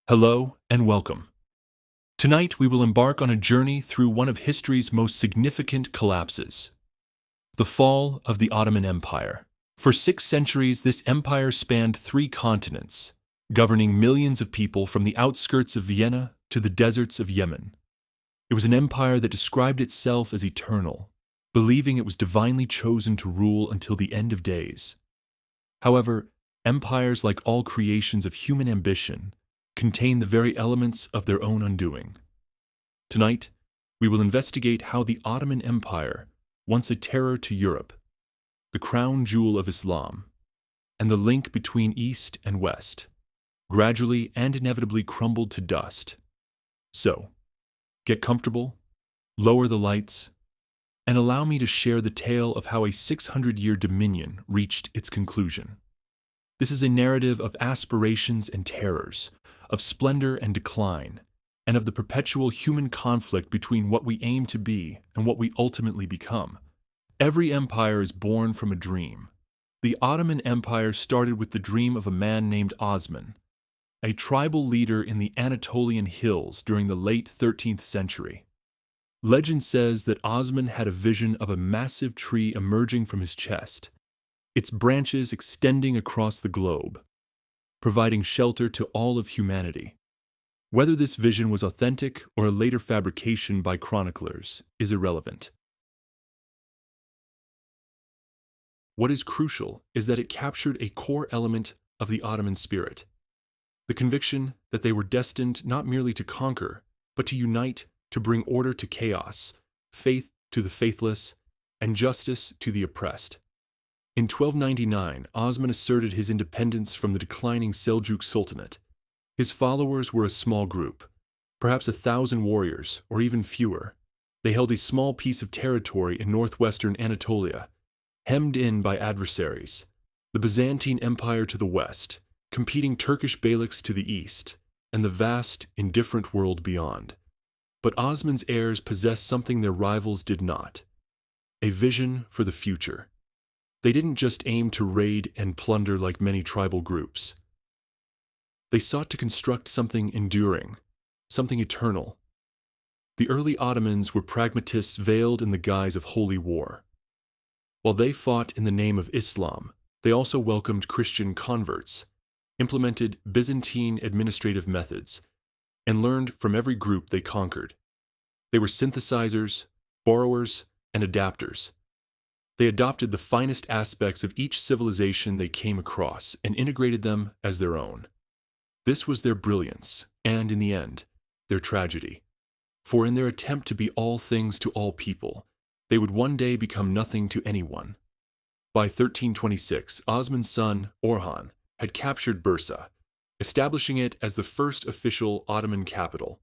Hello and welcome. Tonight we will embark on a journey through one of history's most significant collapses, the fall of the Ottoman Empire. For 6 centuries, this empire spanned 3 continents, governing millions of people from the outskirts of Vienna to the deserts of Yemen. It was an empire that described itself as eternal, believing it was divinely chosen to rule until the end of days. However, empires, like all creations of human ambition, contain the very elements of their own undoing. Tonight, we will investigate how the Ottoman Empire, once a terror to Europe, the crown jewel of Islam, and the link between East and West, gradually and inevitably crumbled to dust. So, get comfortable, lower the lights, and allow me to share the tale of how a 600-year dominion reached its conclusion. This is a narrative of aspirations and terrors, of splendor and decline, and of the perpetual human conflict between what we aim to be and what we ultimately become. Every empire is born from a dream. The Ottoman Empire started with the dream of a man named Osman, a tribal leader in the Anatolian hills during the late 13th century. Legend says that Osman had a vision of a massive tree emerging from his chest, its branches extending across the globe, providing shelter to all of humanity. Whether this vision was authentic or a later fabrication by chroniclers is irrelevant. What is crucial is that it captured a core element of the Ottoman spirit, the conviction that they were destined not merely to conquer, but to unite, to bring order to chaos, faith to the faithless, and justice to the oppressed. In 1299, Osman asserted his independence from the declining Seljuk Sultanate. His followers were a small group, perhaps 1,000 warriors, or even fewer. They held a small piece of territory in northwestern Anatolia, hemmed in by adversaries, the Byzantine Empire to the west, competing Turkish beyliks to the east, and the vast, indifferent world beyond. But Osman's heirs possessed something their rivals did not: a vision for the future. They didn't just aim to raid and plunder like many tribal groups. They sought to construct something enduring, something eternal. The early Ottomans were pragmatists veiled in the guise of holy war. While they fought in the name of Islam, they also welcomed Christian converts, implemented Byzantine administrative methods, and learned from every group they conquered. They were synthesizers, borrowers, and adapters. They adopted the finest aspects of each civilization they came across and integrated them as their own. This was their brilliance, and in the end, their tragedy. For in their attempt to be all things to all people, they would one day become nothing to anyone. By 1326, Osman's son, Orhan, had captured Bursa, establishing it as the first official Ottoman capital.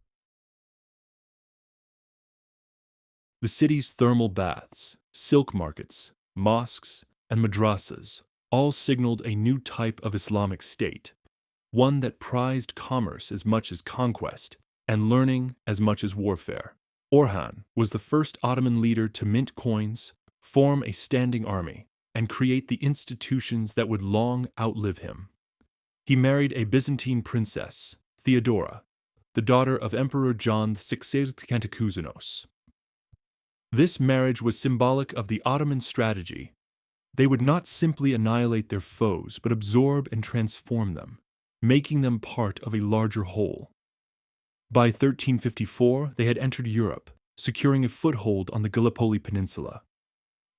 The city's thermal baths, silk markets, mosques, and madrasas all signaled a new type of Islamic state, one that prized commerce as much as conquest and learning as much as warfare. Orhan was the first Ottoman leader to mint coins, form a standing army, and create the institutions that would long outlive him. He married a Byzantine princess, Theodora, the daughter of Emperor John VI Cantacuzene. This marriage was symbolic of the Ottoman strategy. They would not simply annihilate their foes, but absorb and transform them, making them part of a larger whole. By 1354, they had entered Europe, securing a foothold on the Gallipoli Peninsula.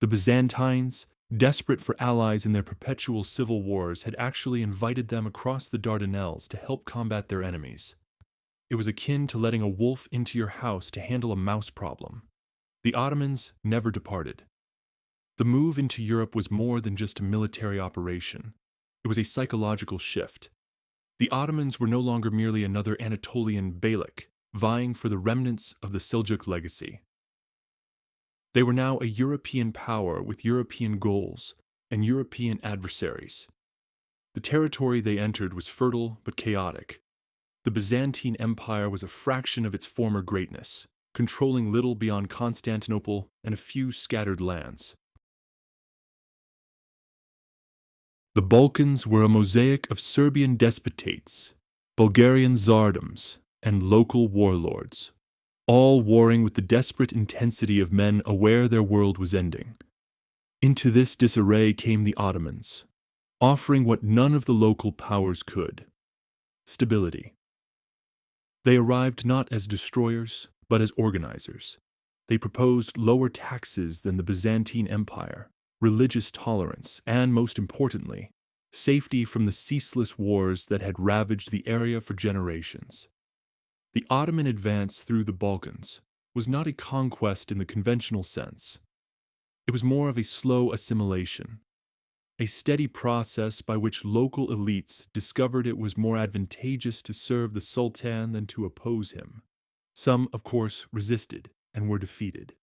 The Byzantines, desperate for allies in their perpetual civil wars, had actually invited them across the Dardanelles to help combat their enemies. It was akin to letting a wolf into your house to handle a mouse problem. The Ottomans never departed. The move into Europe was more than just a military operation. It was a psychological shift. The Ottomans were no longer merely another Anatolian beylik, vying for the remnants of the Seljuk legacy. They were now a European power with European goals and European adversaries. The territory they entered was fertile but chaotic. The Byzantine Empire was a fraction of its former greatness, controlling little beyond Constantinople and a few scattered lands. The Balkans were a mosaic of Serbian despotates, Bulgarian tsardoms, and local warlords, all warring with the desperate intensity of men aware their world was ending. Into this disarray came the Ottomans, offering what none of the local powers could: stability. They arrived not as destroyers, but as organizers. They proposed lower taxes than the Byzantine Empire, religious tolerance, and, most importantly, safety from the ceaseless wars that had ravaged the area for generations. The Ottoman advance through the Balkans was not a conquest in the conventional sense. It was more of a slow assimilation, a steady process by which local elites discovered it was more advantageous to serve the Sultan than to oppose him. Some, of course, resisted and were defeated,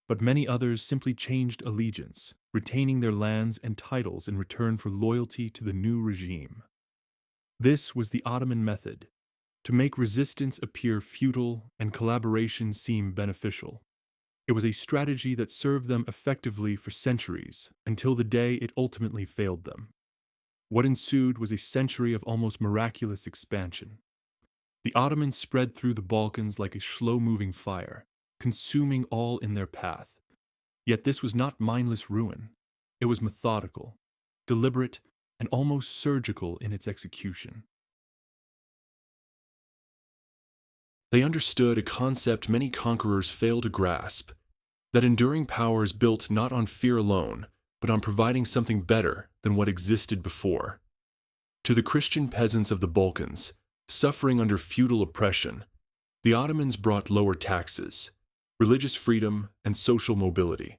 but many others simply changed allegiance, retaining their lands and titles in return for loyalty to the new regime. This was the Ottoman method: to make resistance appear futile and collaboration seem beneficial. It was a strategy that served them effectively for centuries, until the day it ultimately failed them. What ensued was a century of almost miraculous expansion. The Ottomans spread through the Balkans like a slow-moving fire, consuming all in their path. Yet this was not mindless ruin. It was methodical, deliberate, and almost surgical in its execution. They understood a concept many conquerors fail to grasp: that enduring power is built not on fear alone, but on providing something better than what existed before. To the Christian peasants of the Balkans, suffering under feudal oppression, the Ottomans brought lower taxes, religious freedom, and social mobility.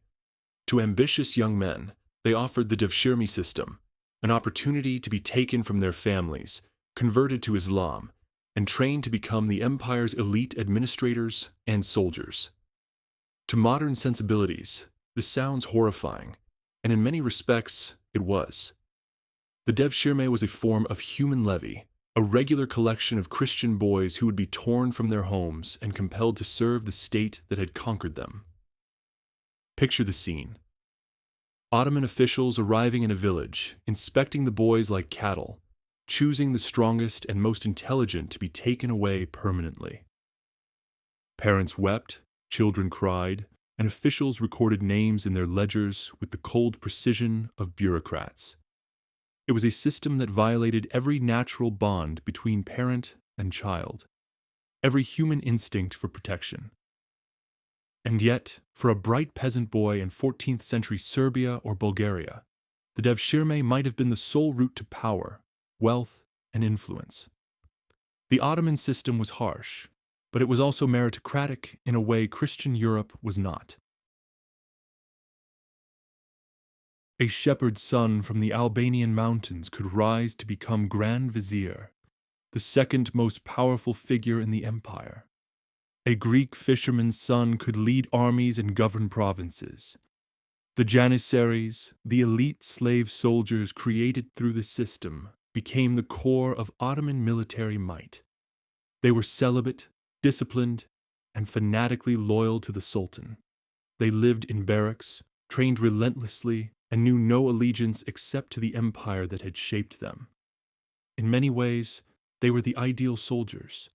To ambitious young men, they offered the devshirme system, an opportunity to be taken from their families, converted to Islam, and trained to become the empire's elite administrators and soldiers. To modern sensibilities, this sounds horrifying, and in many respects, it was. The devshirme was a form of human levy, a regular collection of Christian boys who would be torn from their homes and compelled to serve the state that had conquered them. Picture the scene: Ottoman officials arriving in a village, inspecting the boys like cattle, choosing the strongest and most intelligent to be taken away permanently. Parents wept, children cried, and officials recorded names in their ledgers with the cold precision of bureaucrats. It was a system that violated every natural bond between parent and child, every human instinct for protection. And yet, for a bright peasant boy in 14th century Serbia or Bulgaria, the devshirme might have been the sole route to power, wealth, and influence. The Ottoman system was harsh, but it was also meritocratic in a way Christian Europe was not. A shepherd's son from the Albanian mountains could rise to become Grand Vizier, the second most powerful figure in the empire. A Greek fisherman's son could lead armies and govern provinces. The Janissaries, the elite slave soldiers created through the system, became the core of Ottoman military might. They were celibate, disciplined, and fanatically loyal to the Sultan. They lived in barracks, trained relentlessly, and knew no allegiance except to the empire that had shaped them. In many ways, they were the ideal soldiers,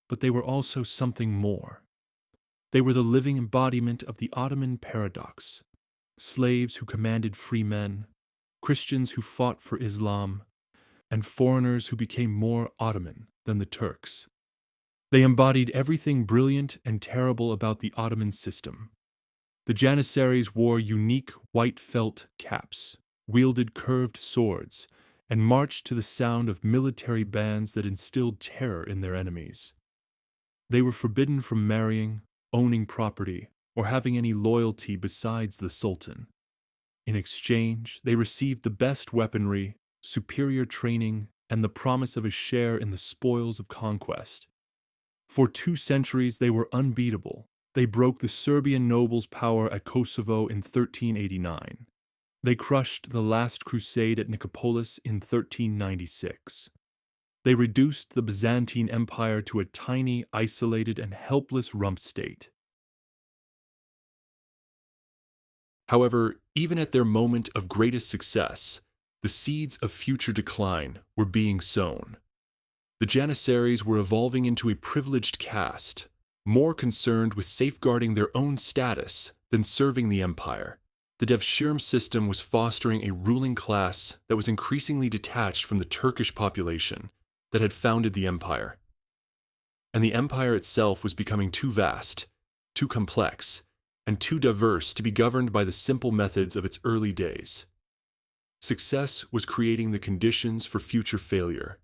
but they were also something more. They were the living embodiment of the Ottoman paradox: slaves who commanded free men, Christians who fought for Islam, and foreigners who became more Ottoman than the Turks. They embodied everything brilliant and terrible about the Ottoman system. The Janissaries wore unique white felt caps, wielded curved swords, and marched to the sound of military bands that instilled terror in their enemies. They were forbidden from marrying, owning property, or having any loyalty besides the Sultan. In exchange, they received the best weaponry, superior training, and the promise of a share in the spoils of conquest. For 2 centuries they were unbeatable. They broke the Serbian nobles' power at Kosovo in 1389. They crushed the last crusade at Nicopolis in 1396. They reduced the Byzantine Empire to a tiny, isolated, and helpless rump state. However, even at their moment of greatest success, the seeds of future decline were being sown. The Janissaries were evolving into a privileged caste, more concerned with safeguarding their own status than serving the empire. The Devshirme system was fostering a ruling class that was increasingly detached from the Turkish population that had founded the empire. And the empire itself was becoming too vast, too complex, and too diverse to be governed by the simple methods of its early days. Success was creating the conditions for future failure.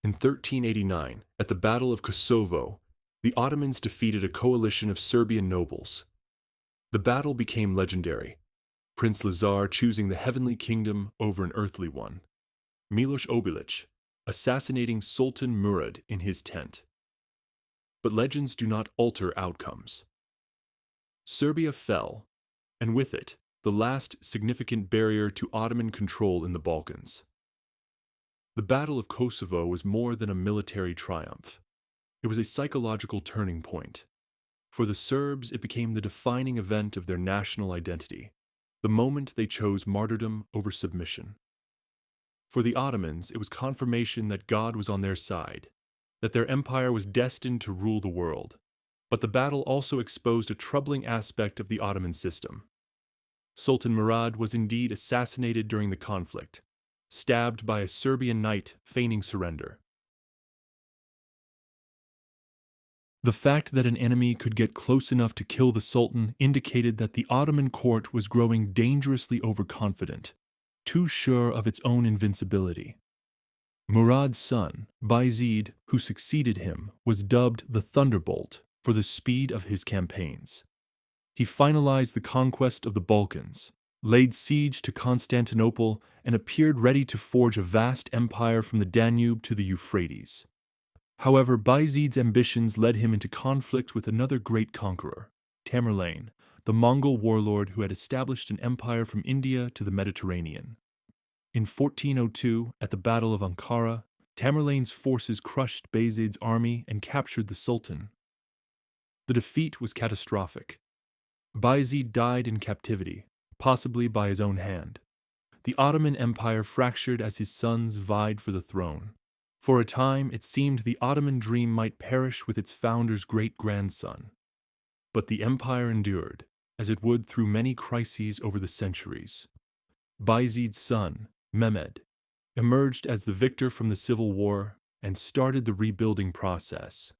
In 1389, at the Battle of Kosovo, the Ottomans defeated a coalition of Serbian nobles. The battle became legendary, Prince Lazar choosing the heavenly kingdom over an earthly one, Miloš Obilić assassinating Sultan Murad in his tent. But legends do not alter outcomes. Serbia fell, and with it, the last significant barrier to Ottoman control in the Balkans. The Battle of Kosovo was more than a military triumph. It was a psychological turning point. For the Serbs, it became the defining event of their national identity, the moment they chose martyrdom over submission. For the Ottomans, it was confirmation that God was on their side, that their empire was destined to rule the world. But the battle also exposed a troubling aspect of the Ottoman system. Sultan Murad was indeed assassinated during the conflict, stabbed by a Serbian knight feigning surrender. The fact that an enemy could get close enough to kill the Sultan indicated that the Ottoman court was growing dangerously overconfident, too sure of its own invincibility. Murad's son, Bayezid, who succeeded him, was dubbed the Thunderbolt for the speed of his campaigns. He finalized the conquest of the Balkans, laid siege to Constantinople, and appeared ready to forge a vast empire from the Danube to the Euphrates. However, Bayezid's ambitions led him into conflict with another great conqueror, Tamerlane, the Mongol warlord who had established an empire from India to the Mediterranean. In 1402, at the Battle of Ankara, Tamerlane's forces crushed Bayezid's army and captured the Sultan. The defeat was catastrophic. Bayezid died in captivity, possibly by his own hand. The Ottoman Empire fractured as his sons vied for the throne. For a time, it seemed the Ottoman dream might perish with its founder's great-grandson. But the empire endured, as it would through many crises over the centuries. Bayezid's son, Mehmed, emerged as the victor from the civil war and started the rebuilding process.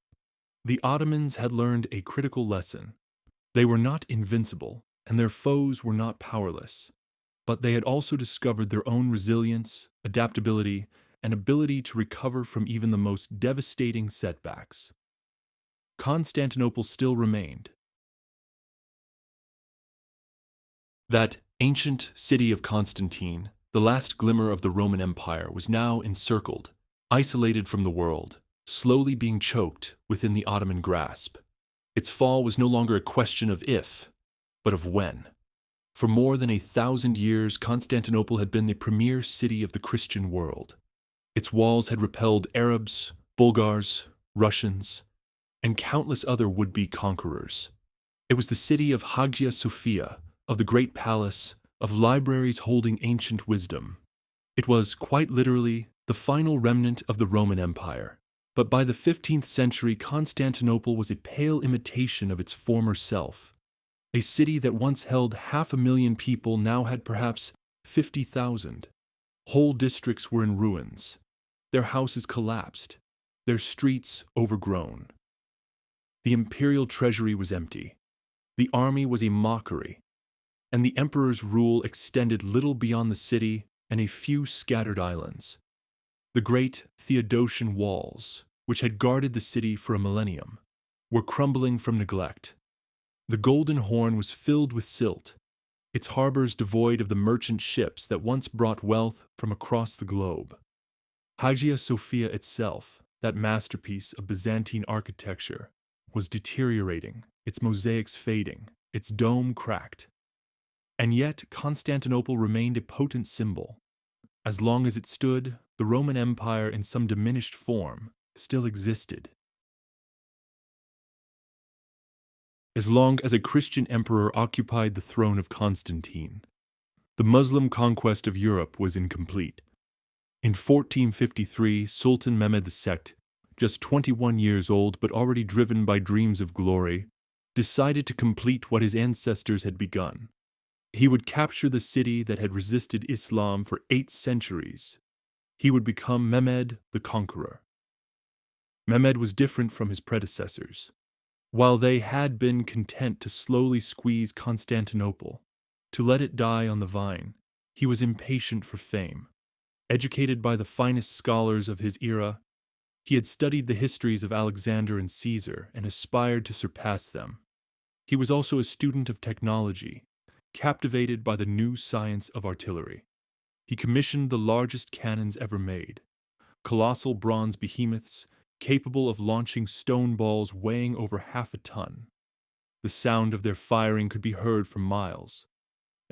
The Ottomans had learned a critical lesson. They were not invincible, and their foes were not powerless. But they had also discovered their own resilience, adaptability, and ability to recover from even the most devastating setbacks. Constantinople still remained. That ancient city of Constantine, the last glimmer of the Roman Empire, was now encircled, isolated from the world, slowly being choked within the Ottoman grasp. Its fall was no longer a question of if, but of when. For more than 1,000 years, Constantinople had been the premier city of the Christian world. Its walls had repelled Arabs, Bulgars, Russians, and countless other would-be conquerors. It was the city of Hagia Sophia, of the Great Palace, of libraries holding ancient wisdom. It was, quite literally, the final remnant of the Roman Empire. But by the 15th century, Constantinople was a pale imitation of its former self. A city that once held 500,000 people now had perhaps 50,000. Whole districts were in ruins. Their houses collapsed, their streets overgrown. The imperial treasury was empty. The army was a mockery, and the emperor's rule extended little beyond the city and a few scattered islands. The great Theodosian walls, which had guarded the city for a millennium, were crumbling from neglect. The Golden Horn was filled with silt, its harbors devoid of the merchant ships that once brought wealth from across the globe. Hagia Sophia itself, that masterpiece of Byzantine architecture, was deteriorating, its mosaics fading, its dome cracked. And yet Constantinople remained a potent symbol. As long as it stood, the Roman Empire in some diminished form still existed. As long as a Christian emperor occupied the throne of Constantine, the Muslim conquest of Europe was incomplete. In 1453, Sultan Mehmed II just 21 years old but already driven by dreams of glory, decided to complete what his ancestors had begun. He would capture the city that had resisted Islam for 8 centuries. He would become Mehmed the Conqueror. Mehmed was different from his predecessors. While they had been content to slowly squeeze Constantinople, to let it die on the vine, he was impatient for fame. Educated by the finest scholars of his era, he had studied the histories of Alexander and Caesar and aspired to surpass them. He was also a student of technology, captivated by the new science of artillery. He commissioned the largest cannons ever made, colossal bronze behemoths capable of launching stone balls weighing over half a ton. The sound of their firing could be heard for miles,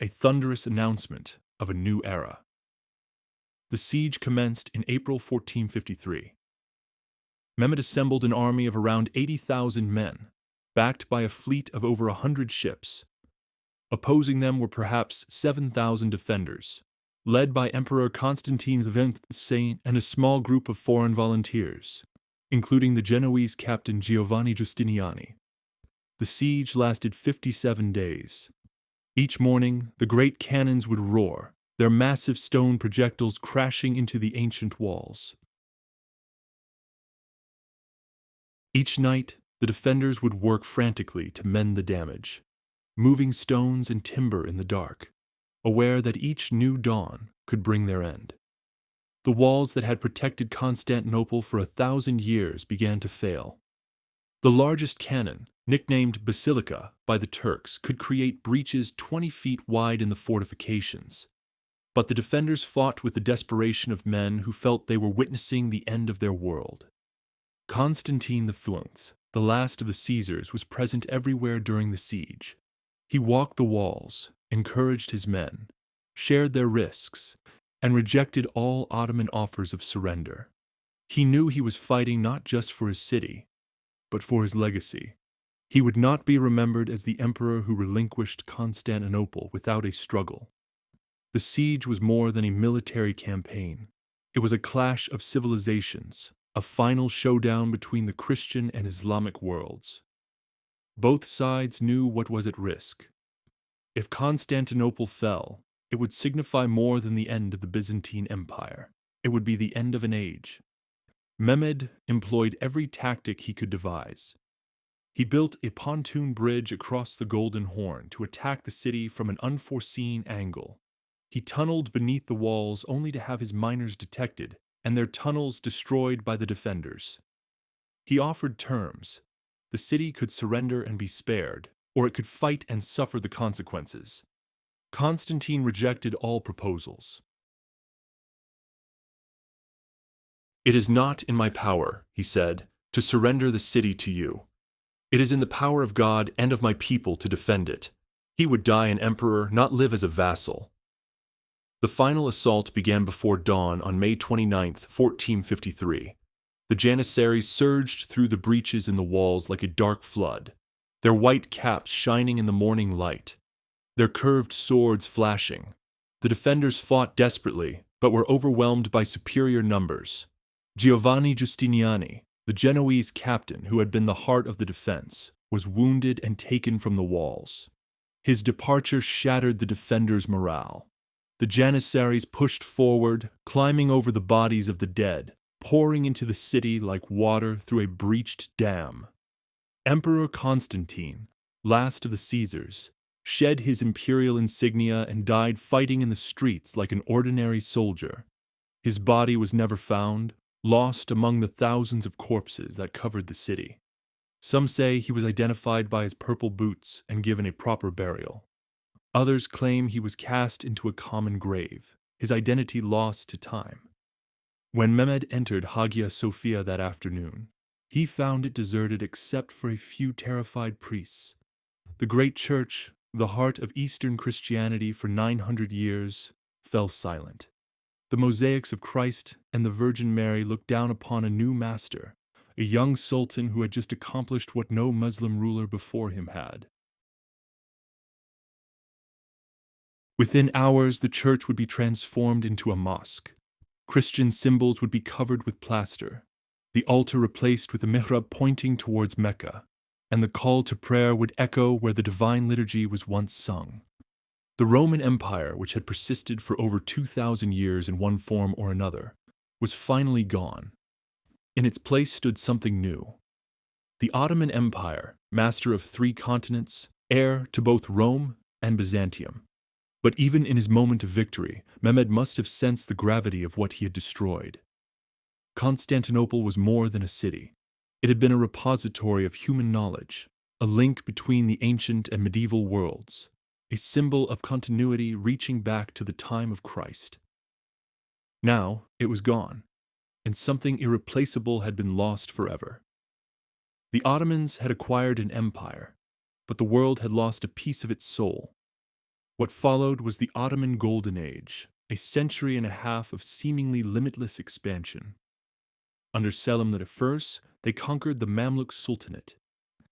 a thunderous announcement of a new era. The siege commenced in April 1453. Mehmed assembled an army of around 80,000 men, backed by a fleet of over 100 ships. Opposing them were perhaps 7,000 defenders, led by Emperor Constantine VII and a small group of foreign volunteers, including the Genoese captain Giovanni Giustiniani. The siege lasted 57 days. Each morning, the great cannons would roar, their massive stone projectiles crashing into the ancient walls. Each night, the defenders would work frantically to mend the damage, moving stones and timber in the dark, aware that each new dawn could bring their end. The walls that had protected Constantinople for 1,000 years began to fail. The largest cannon, nicknamed Basilica by the Turks, could create breaches 20 feet wide in the fortifications. But the defenders fought with the desperation of men who felt they were witnessing the end of their world. Constantine IV, the last of the Caesars, was present everywhere during the siege. He walked the walls, encouraged his men, shared their risks, and rejected all Ottoman offers of surrender. He knew he was fighting not just for his city, but for his legacy. He would not be remembered as the emperor who relinquished Constantinople without a struggle. The siege was more than a military campaign. It was a clash of civilizations, a final showdown between the Christian and Islamic worlds. Both sides knew what was at risk. If Constantinople fell, it would signify more than the end of the Byzantine Empire. It would be the end of an age. Mehmed employed every tactic he could devise. He built a pontoon bridge across the Golden Horn to attack the city from an unforeseen angle. He tunneled beneath the walls only to have his miners detected and their tunnels destroyed by the defenders. He offered terms. The city could surrender and be spared, or it could fight and suffer the consequences. Constantine rejected all proposals. "It is not in my power," he said, "to surrender the city to you. It is in the power of God and of my people to defend it. He would die an emperor, not live as a vassal." The final assault began before dawn on May 29, 1453. The Janissaries surged through the breaches in the walls like a dark flood, their white caps shining in the morning light, their curved swords flashing. The defenders fought desperately, but were overwhelmed by superior numbers. Giovanni Giustiniani, the Genoese captain who had been the heart of the defense, was wounded and taken from the walls. His departure shattered the defenders' morale. The Janissaries pushed forward, climbing over the bodies of the dead, pouring into the city like water through a breached dam. Emperor Constantine, last of the Caesars, shed his imperial insignia and died fighting in the streets like an ordinary soldier. His body was never found, lost among the thousands of corpses that covered the city. Some say he was identified by his purple boots and given a proper burial. Others claim he was cast into a common grave, his identity lost to time. When Mehmed entered Hagia Sophia that afternoon, he found it deserted except for a few terrified priests. The great church, the heart of Eastern Christianity for 900 years, fell silent. The mosaics of Christ and the Virgin Mary looked down upon a new master, a young sultan who had just accomplished what no Muslim ruler before him had. Within hours, the church would be transformed into a mosque. Christian symbols would be covered with plaster. the altar replaced with a mihrab pointing towards Mecca, and the call to prayer would echo where the divine liturgy was once sung. The Roman Empire, which had persisted for over 2,000 years in one form or another, was finally gone. In its place stood something new. The Ottoman Empire, master of 3 continents, heir to both Rome and Byzantium. But even in his moment of victory, Mehmed must have sensed the gravity of what he had destroyed. Constantinople was more than a city. It had been a repository of human knowledge, a link between the ancient and medieval worlds, a symbol of continuity reaching back to the time of Christ. Now it was gone, and something irreplaceable had been lost forever. The Ottomans had acquired an empire, but the world had lost a piece of its soul. What followed was the Ottoman Golden Age, a century and a half of seemingly limitless expansion. Under Selim I, they conquered the Mamluk Sultanate,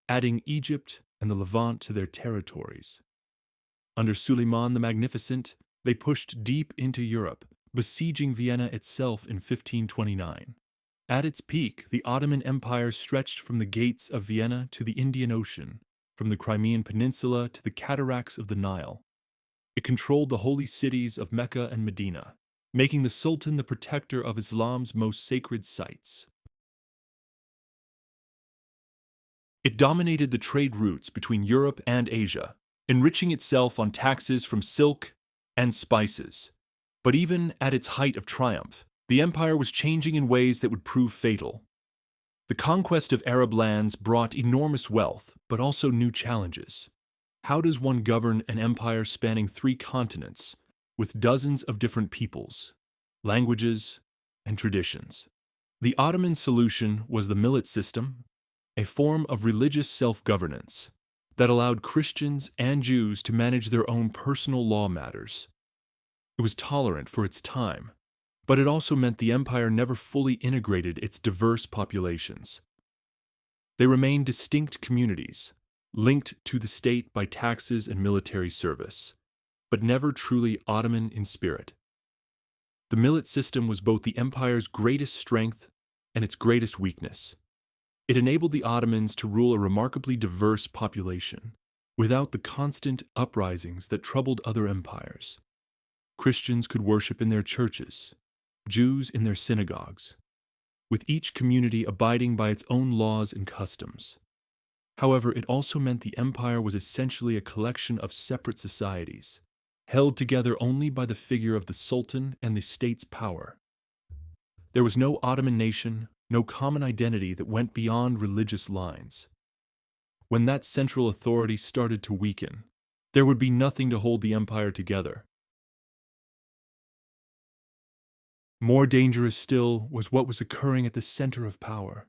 adding Egypt and the Levant to their territories. Under Suleiman the Magnificent, they pushed deep into Europe, besieging Vienna itself in 1529. At its peak, the Ottoman Empire stretched from the gates of Vienna to the Indian Ocean, from the Crimean Peninsula to the cataracts of the Nile. It controlled the holy cities of Mecca and Medina, making the Sultan the protector of Islam's most sacred sites. It dominated the trade routes between Europe and Asia, enriching itself on taxes from silk and spices. But even at its height of triumph, the empire was changing in ways that would prove fatal. The conquest of Arab lands brought enormous wealth, but also new challenges. How does one govern an empire spanning 3 continents, with dozens of different peoples, languages, and traditions? The Ottoman solution was the millet system, a form of religious self-governance that allowed Christians and Jews to manage their own personal law matters. It was tolerant for its time, but it also meant the empire never fully integrated its diverse populations. They remained distinct communities, linked to the state by taxes and military service, but never truly Ottoman in spirit. The millet system was both the empire's greatest strength and its greatest weakness. It enabled the Ottomans to rule a remarkably diverse population, without the constant uprisings that troubled other empires. Christians could worship in their churches, Jews in their synagogues, with each community abiding by its own laws and customs. However, it also meant the empire was essentially a collection of separate societies, held together only by the figure of the Sultan and the state's power. There was no Ottoman nation, no common identity that went beyond religious lines. When that central authority started to weaken, there would be nothing to hold the empire together. More dangerous still was what was occurring at the center of power.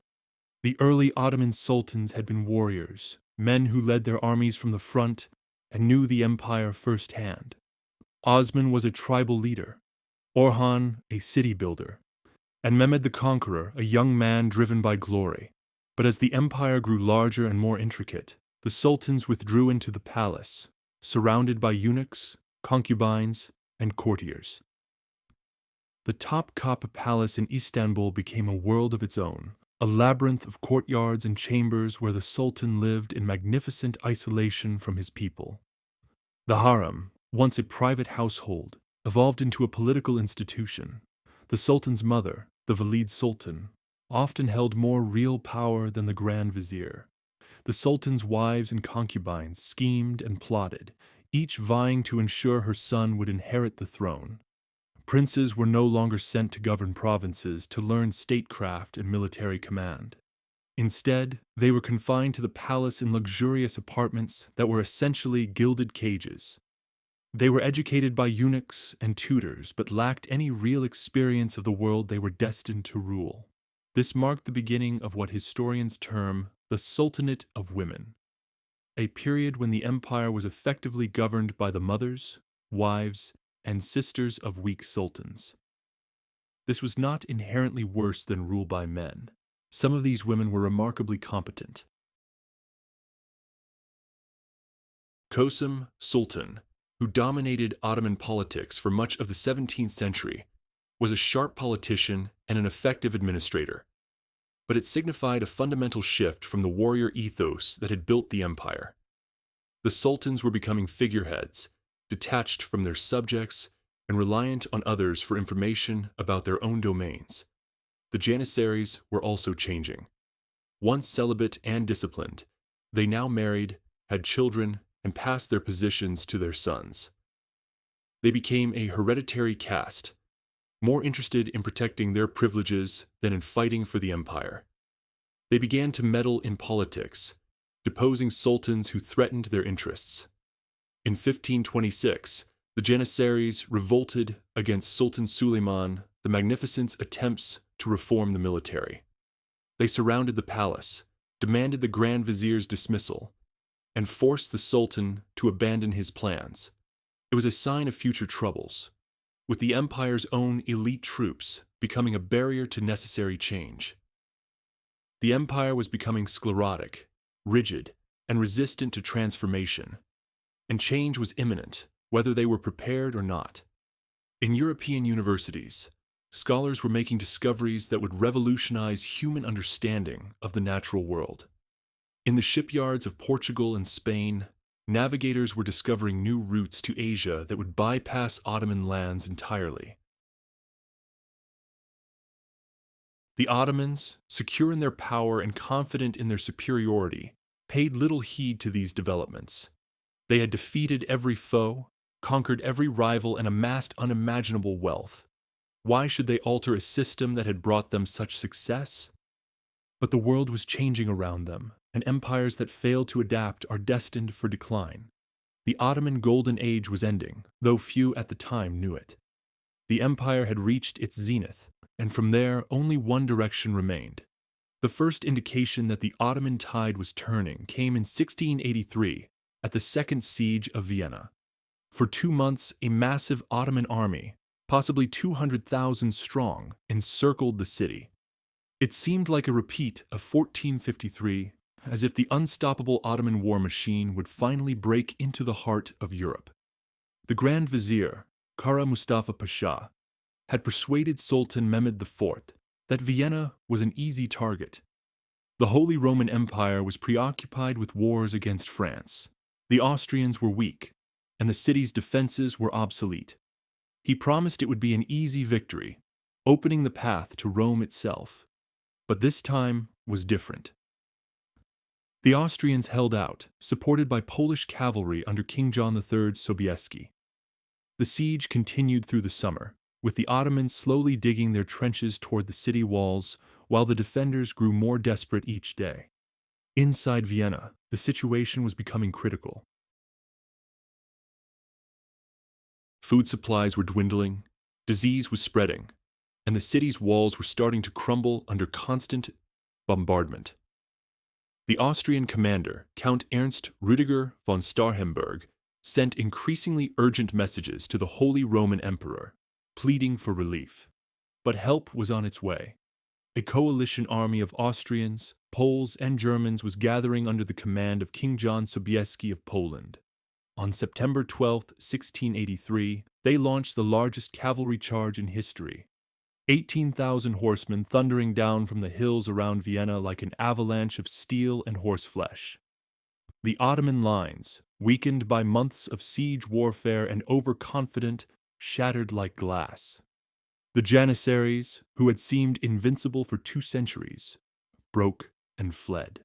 The early Ottoman sultans had been warriors, men who led their armies from the front and knew the empire firsthand. Osman was a tribal leader, Orhan a city builder, and Mehmed the Conqueror a young man driven by glory. But as the empire grew larger and more intricate, the sultans withdrew into the palace, surrounded by eunuchs, concubines, and courtiers. The Topkapı Palace in Istanbul became a world of its own, a labyrinth of courtyards and chambers where the Sultan lived in magnificent isolation from his people. The harem, once a private household, evolved into a political institution. The Sultan's mother, the Valide Sultan, often held more real power than the Grand Vizier. The Sultan's wives and concubines schemed and plotted, each vying to ensure her son would inherit the throne. Princes were no longer sent to govern provinces to learn statecraft and military command. Instead, they were confined to the palace in luxurious apartments that were essentially gilded cages. They were educated by eunuchs and tutors, but lacked any real experience of the world they were destined to rule. This marked the beginning of what historians term the Sultanate of Women, a period when the empire was effectively governed by the mothers, wives, and sisters of weak sultans. This was not inherently worse than rule by men. Some of these women were remarkably competent. Kösem Sultan, who dominated Ottoman politics for much of the 17th century, was a sharp politician and an effective administrator. but it signified a fundamental shift from the warrior ethos that had built the empire. The sultans were becoming figureheads, detached from their subjects and reliant on others for information about their own domains. The Janissaries were also changing. Once celibate and disciplined, they now married, had children, and passed their positions to their sons. They became a hereditary caste, more interested in protecting their privileges than in fighting for the empire. They began to meddle in politics, deposing sultans who threatened their interests. In 1526, the Janissaries revolted against Sultan Suleiman the Magnificent's attempts to reform the military. They surrounded the palace, demanded the Grand Vizier's dismissal, and forced the Sultan to abandon his plans. It was a sign of future troubles, with the empire's own elite troops becoming a barrier to necessary change. The empire was becoming sclerotic, rigid, and resistant to transformation, and change was imminent, whether they were prepared or not. In European universities, scholars were making discoveries that would revolutionize human understanding of the natural world. In the shipyards of Portugal and Spain, navigators were discovering new routes to Asia that would bypass Ottoman lands entirely. The Ottomans, secure in their power and confident in their superiority, paid little heed to these developments. They had defeated every foe, conquered every rival, and amassed unimaginable wealth. Why should they alter a system that had brought them such success? But the world was changing around them, and empires that failed to adapt are destined for decline. The Ottoman Golden Age was ending, though few at the time knew it. The empire had reached its zenith, and from there only one direction remained. The first indication that the Ottoman tide was turning came in 1683 at the Second Siege of Vienna. For 2 months, a massive Ottoman army, possibly 200,000 strong, encircled the city. It seemed like a repeat of 1453, as if the unstoppable Ottoman war machine would finally break into the heart of Europe. The Grand Vizier, Kara Mustafa Pasha, had persuaded Sultan Mehmed IV that Vienna was an easy target. The Holy Roman Empire was preoccupied with wars against France. The Austrians were weak, and the city's defenses were obsolete. He promised it would be an easy victory, opening the path to Rome itself. But this time was different. The Austrians held out, supported by Polish cavalry under King John III Sobieski. The siege continued through the summer, with the Ottomans slowly digging their trenches toward the city walls, while the defenders grew more desperate each day. Inside Vienna, the situation was becoming critical. Food supplies were dwindling, disease was spreading, and the city's walls were starting to crumble under constant bombardment. The Austrian commander, Count Ernst Rüdiger von Starhemberg, sent increasingly urgent messages to the Holy Roman Emperor, pleading for relief. But help was on its way. A coalition army of Austrians, Poles, and Germans was gathering under the command of King John Sobieski of Poland. On September 12, 1683, they launched the largest cavalry charge in history. 18,000 horsemen thundering down from the hills around Vienna like an avalanche of steel and horseflesh. The Ottoman lines, weakened by months of siege warfare and overconfident, shattered like glass. The Janissaries, who had seemed invincible for 2 centuries, broke and fled.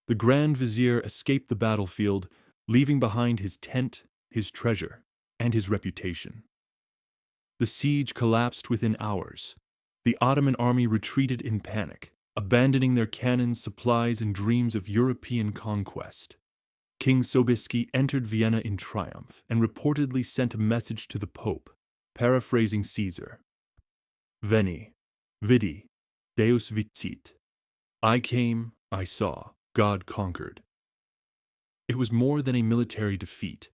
The Grand Vizier escaped the battlefield, leaving behind his tent, his treasure, and his reputation. The siege collapsed within hours. The Ottoman army retreated in panic, abandoning their cannons, supplies, and dreams of European conquest. King Sobieski entered Vienna in triumph and reportedly sent a message to the Pope, paraphrasing Caesar. Veni, vidi, Deus vicit. I came, I saw, God conquered. It was more than a military defeat.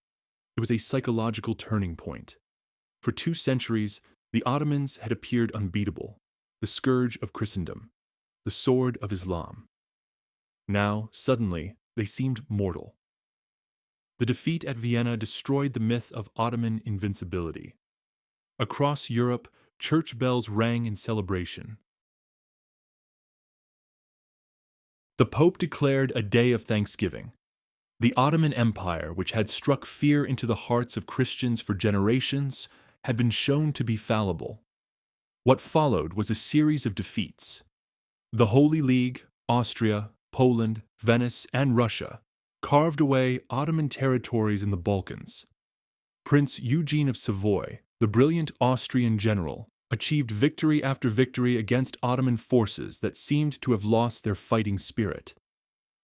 It was a psychological turning point. For 2 centuries, the Ottomans had appeared unbeatable, the scourge of Christendom, the sword of Islam. Now, suddenly, they seemed mortal. The defeat at Vienna destroyed the myth of Ottoman invincibility. Across Europe, church bells rang in celebration. The Pope declared a day of thanksgiving. The Ottoman Empire, which had struck fear into the hearts of Christians for generations, had been shown to be fallible. What followed was a series of defeats. The Holy League, Austria, Poland, Venice, and Russia carved away Ottoman territories in the Balkans. Prince Eugene of Savoy, the brilliant Austrian general, achieved victory after victory against Ottoman forces that seemed to have lost their fighting spirit.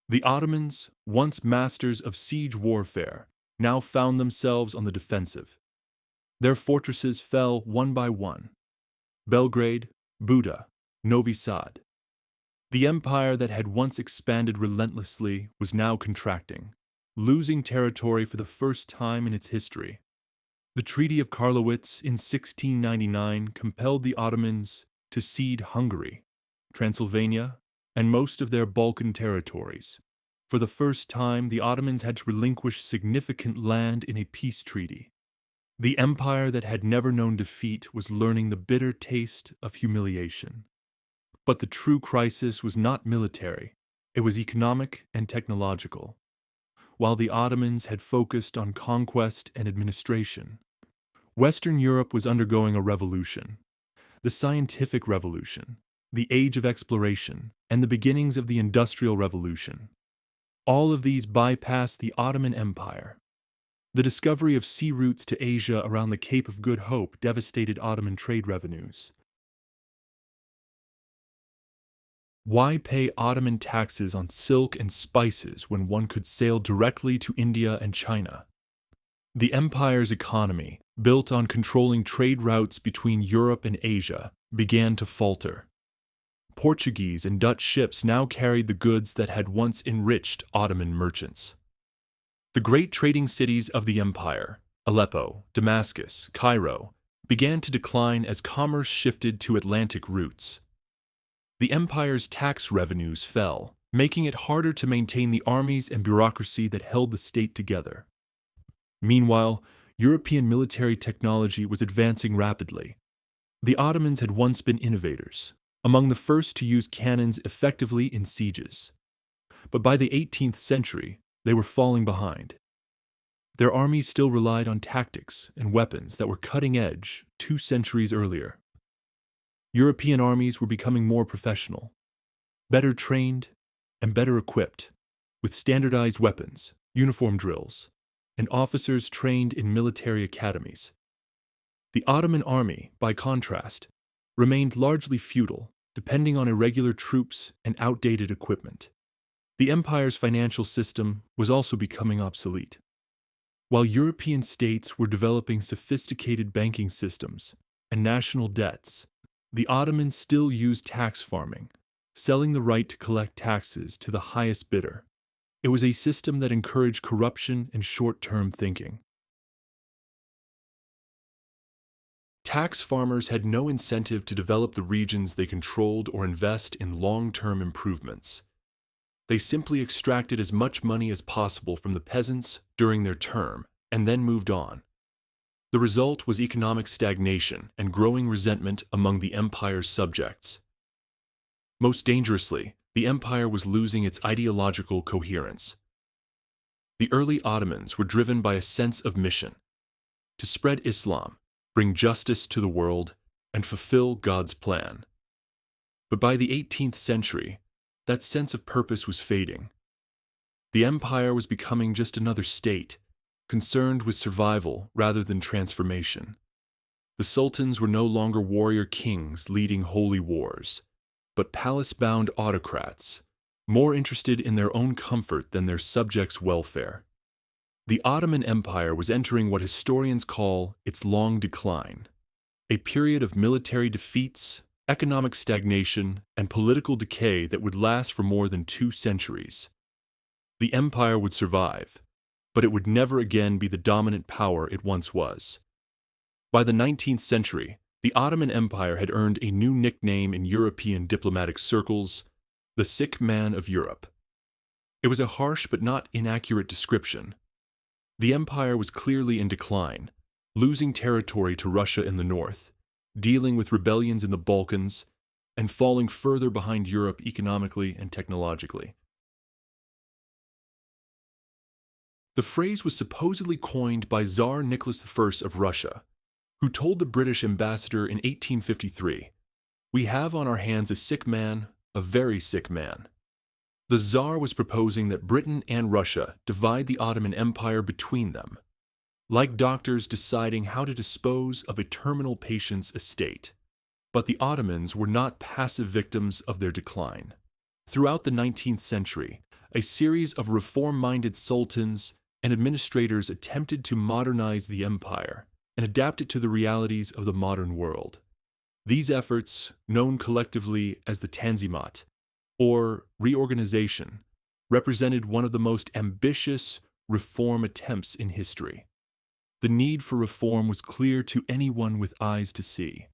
The Ottomans, once masters of siege warfare, now found themselves on the defensive. Their fortresses fell one by one: Belgrade, Buda, Novi Sad. The empire that had once expanded relentlessly was now contracting, losing territory for the first time in its history. The Treaty of Karlowitz in 1699 compelled the Ottomans to cede Hungary, Transylvania, and most of their Balkan territories. For the first time, the Ottomans had to relinquish significant land in a peace treaty. The empire that had never known defeat was learning the bitter taste of humiliation. But the true crisis was not military, it was economic and technological. While the Ottomans had focused on conquest and administration, Western Europe was undergoing a revolution: the scientific revolution, the age of exploration, and the beginnings of the Industrial Revolution. All of these bypassed the Ottoman Empire. The discovery of sea routes to Asia around the Cape of Good Hope devastated Ottoman trade revenues. Why pay Ottoman taxes on silk and spices when one could sail directly to India and China? The empire's economy, built on controlling trade routes between Europe and Asia, began to falter. Portuguese and Dutch ships now carried the goods that had once enriched Ottoman merchants. The great trading cities of the empire, Aleppo, Damascus, Cairo, began to decline as commerce shifted to Atlantic routes. The empire's tax revenues fell, making it harder to maintain the armies and bureaucracy that held the state together. Meanwhile, European military technology was advancing rapidly. The Ottomans had once been innovators, among the first to use cannons effectively in sieges. But by the 18th century, they were falling behind. Their armies still relied on tactics and weapons that were cutting edge 2 centuries earlier. European armies were becoming more professional, better trained, and better equipped, with standardized weapons, uniform drills, and officers trained in military academies. The Ottoman army, by contrast, remained largely feudal, depending on irregular troops and outdated equipment. The empire's financial system was also becoming obsolete. While European states were developing sophisticated banking systems and national debts, the Ottomans still used tax farming, selling the right to collect taxes to the highest bidder. It was a system that encouraged corruption and short-term thinking. Tax farmers had no incentive to develop the regions they controlled or invest in long-term improvements. They simply extracted as much money as possible from the peasants during their term and then moved on. The result was economic stagnation and growing resentment among the empire's subjects. Most dangerously, the empire was losing its ideological coherence. The early Ottomans were driven by a sense of mission: to spread Islam, bring justice to the world, and fulfill God's plan. But by the 18th century, that sense of purpose was fading. The empire was becoming just another state, concerned with survival rather than transformation. The sultans were no longer warrior kings leading holy wars, but palace-bound autocrats, more interested in their own comfort than their subjects' welfare. The Ottoman Empire was entering what historians call its long decline, a period of military defeats, economic stagnation, and political decay that would last for more than 2 centuries. The empire would survive, but it would never again be the dominant power it once was. By the 19th century, the Ottoman Empire had earned a new nickname in European diplomatic circles: the sick man of Europe. It was a harsh but not inaccurate description. The empire was clearly in decline, losing territory to Russia in the north, dealing with rebellions in the Balkans, and falling further behind Europe economically and technologically. The phrase was supposedly coined by Tsar Nicholas I of Russia, who told the British ambassador in 1853, "We have on our hands a sick man, a very sick man." The Tsar was proposing that Britain and Russia divide the Ottoman Empire between them, like doctors deciding how to dispose of a terminal patient's estate. But the Ottomans were not passive victims of their decline. Throughout the 19th century, a series of reform-minded sultans and administrators attempted to modernize the empire and adapt it to the realities of the modern world. These efforts, known collectively as the Tanzimat, or reorganization, represented one of the most ambitious reform attempts in history. The need for reform was clear to anyone with eyes to see.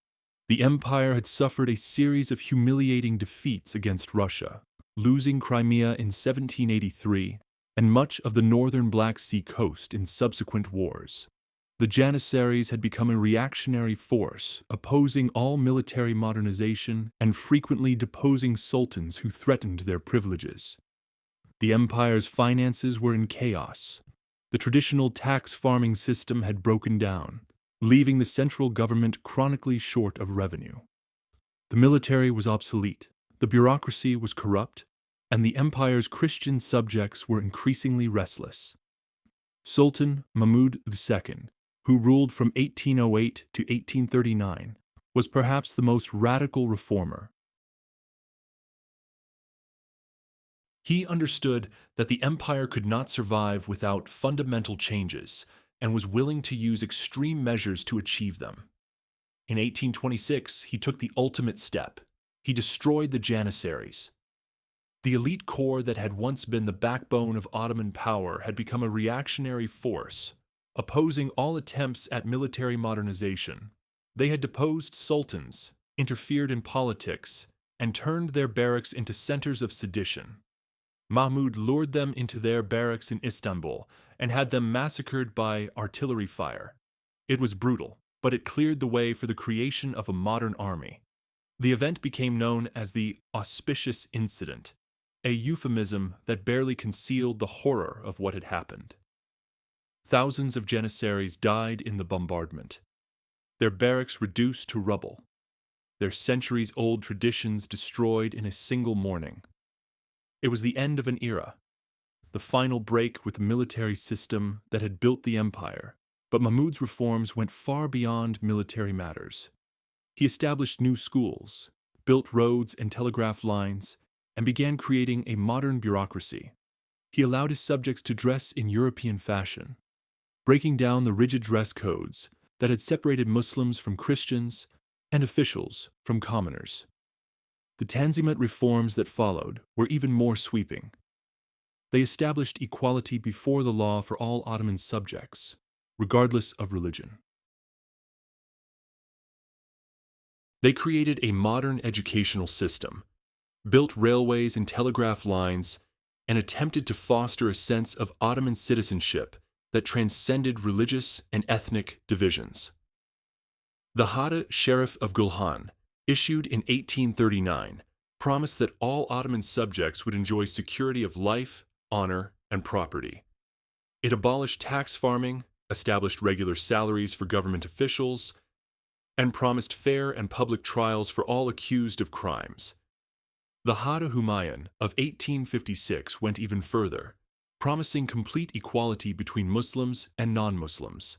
The empire had suffered a series of humiliating defeats against Russia, losing Crimea in 1783 and much of the northern Black Sea coast in subsequent wars. The Janissaries had become a reactionary force, opposing all military modernization and frequently deposing sultans who threatened their privileges. The empire's finances were in chaos. The traditional tax farming system had broken down, leaving the central government chronically short of revenue. The military was obsolete, the bureaucracy was corrupt, and the empire's Christian subjects were increasingly restless. Sultan Mahmud II, who ruled from 1808 to 1839, was perhaps the most radical reformer. He understood that the empire could not survive without fundamental changes and was willing to use extreme measures to achieve them. In 1826, he took the ultimate step. He destroyed the Janissaries. The elite corps that had once been the backbone of Ottoman power had become a reactionary force, opposing all attempts at military modernization. They had deposed sultans, interfered in politics, and turned their barracks into centers of sedition. Mahmud lured them into their barracks in Istanbul and had them massacred by artillery fire. It was brutal, but it cleared the way for the creation of a modern army. The event became known as the Auspicious Incident, a euphemism that barely concealed the horror of what had happened. Thousands of Janissaries died in the bombardment, their barracks reduced to rubble, their centuries-old traditions destroyed in a single morning. It was the end of an era, the final break with the military system that had built the empire, but Mahmud's reforms went far beyond military matters. He established new schools, built roads and telegraph lines, and began creating a modern bureaucracy. He allowed his subjects to dress in European fashion, breaking down the rigid dress codes that had separated Muslims from Christians and officials from commoners. The Tanzimat reforms that followed were even more sweeping. They established equality before the law for all Ottoman subjects, regardless of religion. They created a modern educational system, built railways and telegraph lines, and attempted to foster a sense of Ottoman citizenship that transcended religious and ethnic divisions. The Hada Sharif of Gulhan, issued in 1839, promised that all Ottoman subjects would enjoy security of life, honor, and property. It abolished tax farming, established regular salaries for government officials, and promised fair and public trials for all accused of crimes. The Hada Humayun of 1856 went even further, promising complete equality between Muslims and non-Muslims.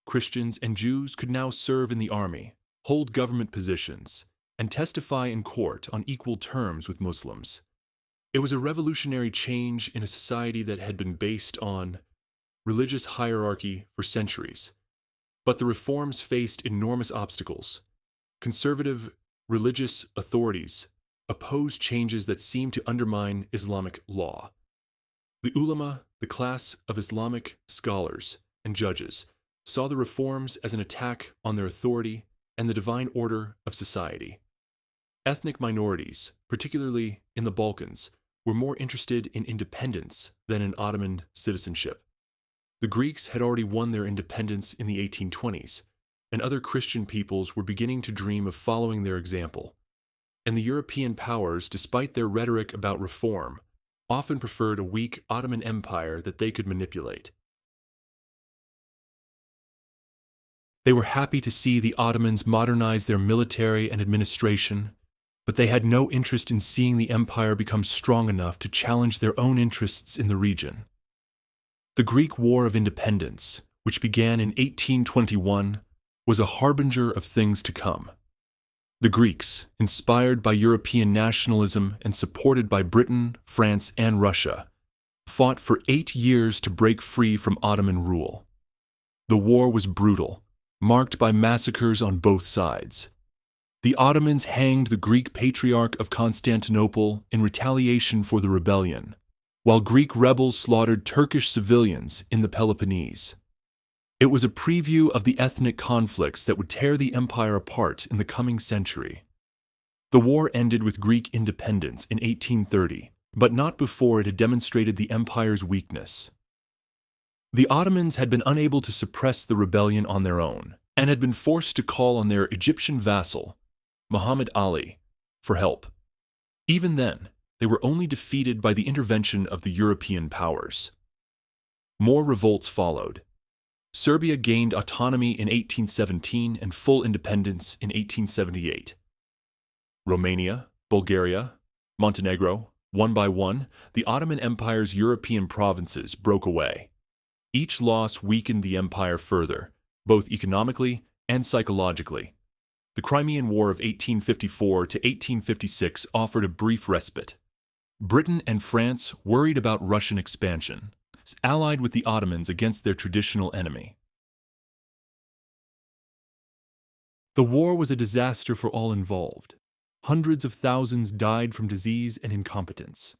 Christians and Jews could now serve in the army, hold government positions, and testify in court on equal terms with Muslims. It was a revolutionary change in a society that had been based on religious hierarchy for centuries. But the reforms faced enormous obstacles. Conservative religious authorities opposed changes that seemed to undermine Islamic law. The ulama, the class of Islamic scholars and judges, saw the reforms as an attack on their authority and the divine order of society. Ethnic minorities, particularly in the Balkans, were more interested in independence than in Ottoman citizenship. The Greeks had already won their independence in the 1820s, and other Christian peoples were beginning to dream of following their example. And the European powers, despite their rhetoric about reform, often preferred a weak Ottoman Empire that they could manipulate. They were happy to see the Ottomans modernize their military and administration, but they had no interest in seeing the empire become strong enough to challenge their own interests in the region. The Greek War of Independence, which began in 1821, was a harbinger of things to come. The Greeks, inspired by European nationalism and supported by Britain, France, and Russia, fought for 8 years to break free from Ottoman rule. The war was brutal, marked by massacres on both sides. The Ottomans hanged the Greek Patriarch of Constantinople in retaliation for the rebellion, while Greek rebels slaughtered Turkish civilians in the Peloponnese. It was a preview of the ethnic conflicts that would tear the empire apart in the coming century. The war ended with Greek independence in 1830, but not before it had demonstrated the empire's weakness. The Ottomans had been unable to suppress the rebellion on their own, and had been forced to call on their Egyptian vassal, Muhammad Ali, for help. Even then, they were only defeated by the intervention of the European powers. More revolts followed. Serbia gained autonomy in 1817 and full independence in 1878. Romania, Bulgaria, Montenegro, one by one, the Ottoman Empire's European provinces broke away. Each loss weakened the empire further, both economically and psychologically. The Crimean War of 1854 to 1856 offered a brief respite. Britain and France, worried about Russian expansion, allied with the Ottomans against their traditional enemy. The war was a disaster for all involved. Hundreds of thousands died from disease and incompetence.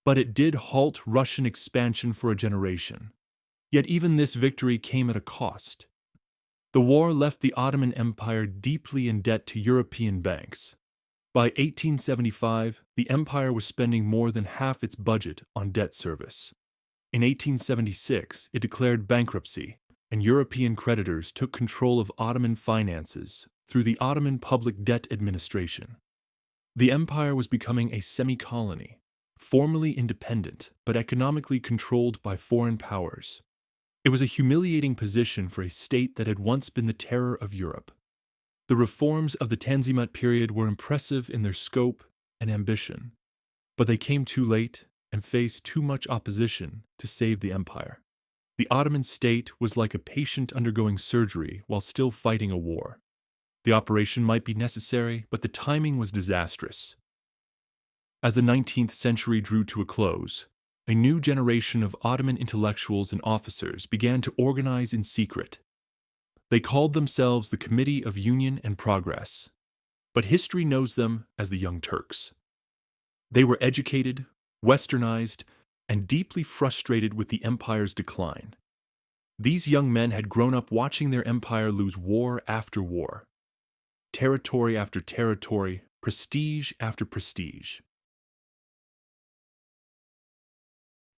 But it did halt Russian expansion for a generation. Yet even this victory came at a cost. The war left the Ottoman Empire deeply in debt to European banks. By 1875, the empire was spending more than half its budget on debt service. In 1876, it declared bankruptcy, and European creditors took control of Ottoman finances through the Ottoman Public Debt Administration. The empire was becoming a semi-colony, formally independent but economically controlled by foreign powers. It was a humiliating position for a state that had once been the terror of Europe. The reforms of the Tanzimat period were impressive in their scope and ambition, but they came too late and faced too much opposition to save the empire. The Ottoman state was like a patient undergoing surgery while still fighting a war. The operation might be necessary, but the timing was disastrous. As the 19th century drew to a close, a new generation of Ottoman intellectuals and officers began to organize in secret. They called themselves the Committee of Union and Progress, but history knows them as the Young Turks. They were educated, westernized, and deeply frustrated with the empire's decline. These young men had grown up watching their empire lose war after war, territory after territory, prestige after prestige.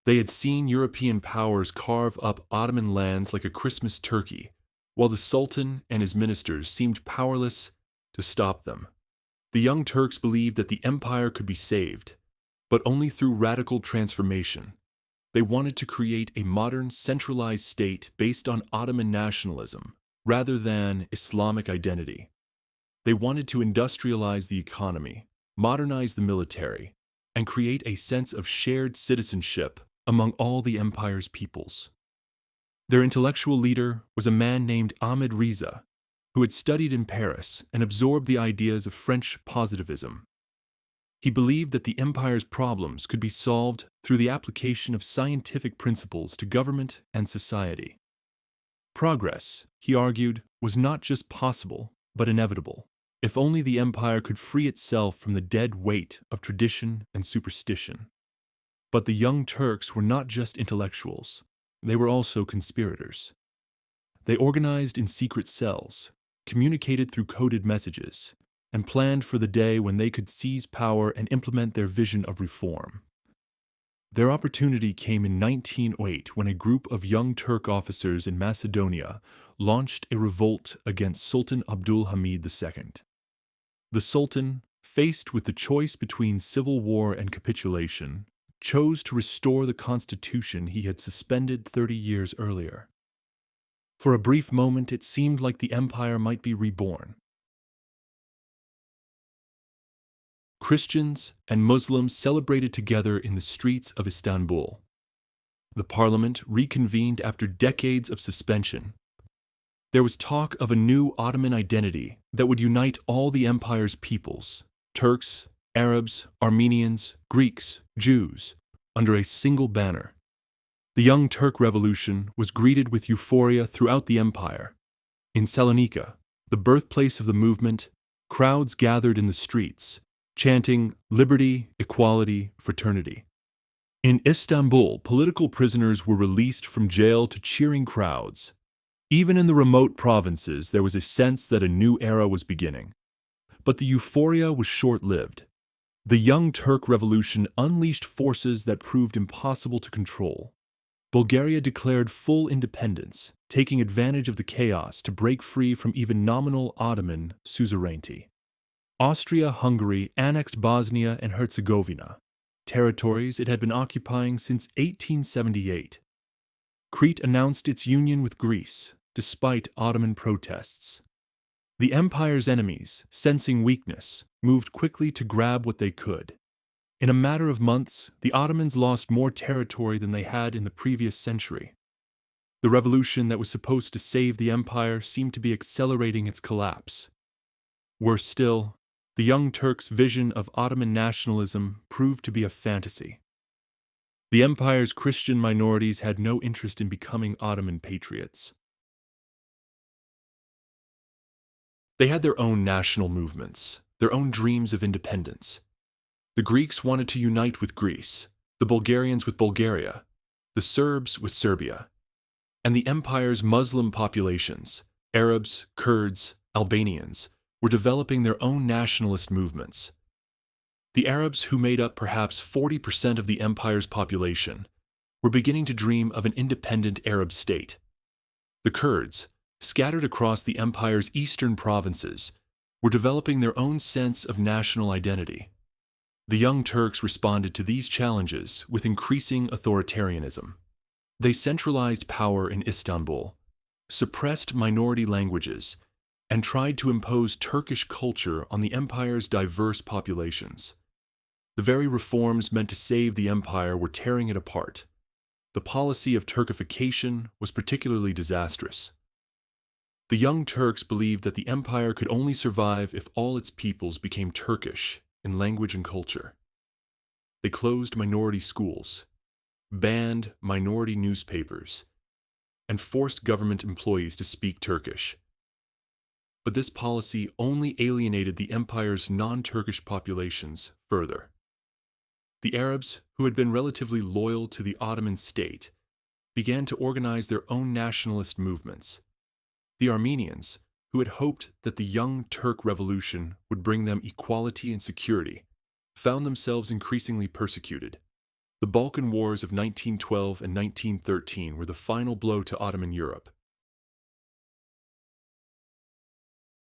They had seen European powers carve up Ottoman lands like a Christmas turkey, while the Sultan and his ministers seemed powerless to stop them. The Young Turks believed that the empire could be saved, but only through radical transformation. They wanted to create a modern, centralized state based on Ottoman nationalism, rather than Islamic identity. They wanted to industrialize the economy, modernize the military, and create a sense of shared citizenship among all the empire's peoples. Their intellectual leader was a man named Ahmed Riza, who had studied in Paris and absorbed the ideas of French positivism. He believed that the empire's problems could be solved through the application of scientific principles to government and society. Progress, he argued, was not just possible, but inevitable, if only the empire could free itself from the dead weight of tradition and superstition. But the Young Turks were not just intellectuals, they were also conspirators. They organized in secret cells, communicated through coded messages, and planned for the day when they could seize power and implement their vision of reform. Their opportunity came in 1908 when a group of Young Turk officers in Macedonia launched a revolt against Sultan Abdul Hamid II. The Sultan, faced with the choice between civil war and capitulation, chose to restore the constitution he had suspended 30 years earlier. For a brief moment, it seemed like the empire might be reborn. Christians and Muslims celebrated together in the streets of Istanbul. The parliament reconvened after decades of suspension. There was talk of a new Ottoman identity that would unite all the empire's peoples, Turks, Arabs, Armenians, Greeks, Jews, under a single banner. The Young Turk Revolution was greeted with euphoria throughout the empire. In Salonika, the birthplace of the movement, crowds gathered in the streets, chanting liberty, equality, fraternity. In Istanbul, political prisoners were released from jail to cheering crowds. Even in the remote provinces, there was a sense that a new era was beginning. But the euphoria was short-lived. The Young Turk Revolution unleashed forces that proved impossible to control. Bulgaria declared full independence, taking advantage of the chaos to break free from even nominal Ottoman suzerainty. Austria-Hungary annexed Bosnia and Herzegovina, territories it had been occupying since 1878. Crete announced its union with Greece, despite Ottoman protests. The empire's enemies, sensing weakness, moved quickly to grab what they could. In a matter of months, the Ottomans lost more territory than they had in the previous century. The revolution that was supposed to save the empire seemed to be accelerating its collapse. Worse still, the Young Turks' vision of Ottoman nationalism proved to be a fantasy. The empire's Christian minorities had no interest in becoming Ottoman patriots. They had their own national movements, their own dreams of independence. The Greeks wanted to unite with Greece, the Bulgarians with Bulgaria, the Serbs with Serbia, and the empire's Muslim populations, Arabs, Kurds, Albanians, were developing their own nationalist movements. The Arabs, who made up perhaps 40% of the empire's population, were beginning to dream of an independent Arab state. The Kurds, scattered across the empire's eastern provinces, were developing their own sense of national identity. The Young Turks responded to these challenges with increasing authoritarianism. They centralized power in Istanbul, suppressed minority languages, and tried to impose Turkish culture on the empire's diverse populations. The very reforms meant to save the empire were tearing it apart. The policy of Turkification was particularly disastrous. The Young Turks believed that the empire could only survive if all its peoples became Turkish in language and culture. They closed minority schools, banned minority newspapers, and forced government employees to speak Turkish. But this policy only alienated the empire's non-Turkish populations further. The Arabs, who had been relatively loyal to the Ottoman state, began to organize their own nationalist movements. The Armenians, who had hoped that the Young Turk Revolution would bring them equality and security, found themselves increasingly persecuted. The Balkan Wars of 1912 and 1913 were the final blow to Ottoman Europe.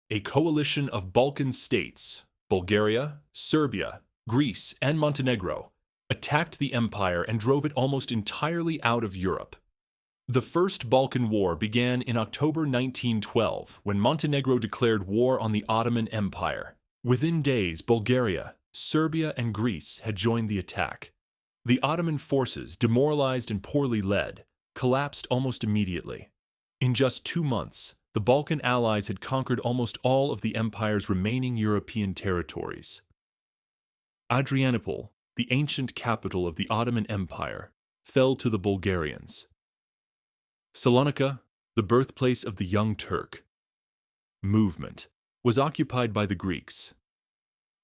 A coalition of Balkan states, Bulgaria, Serbia, Greece, and Montenegro, attacked the empire and drove it almost entirely out of Europe. The First Balkan War began in October 1912 when Montenegro declared war on the Ottoman Empire. Within days, Bulgaria, Serbia, and Greece had joined the attack. The Ottoman forces, demoralized and poorly led, collapsed almost immediately. In just 2 months, the Balkan allies had conquered almost all of the empire's remaining European territories. Adrianople, the ancient capital of the Ottoman Empire, fell to the Bulgarians. Salonika, the birthplace of the Young Turk movement, was occupied by the Greeks.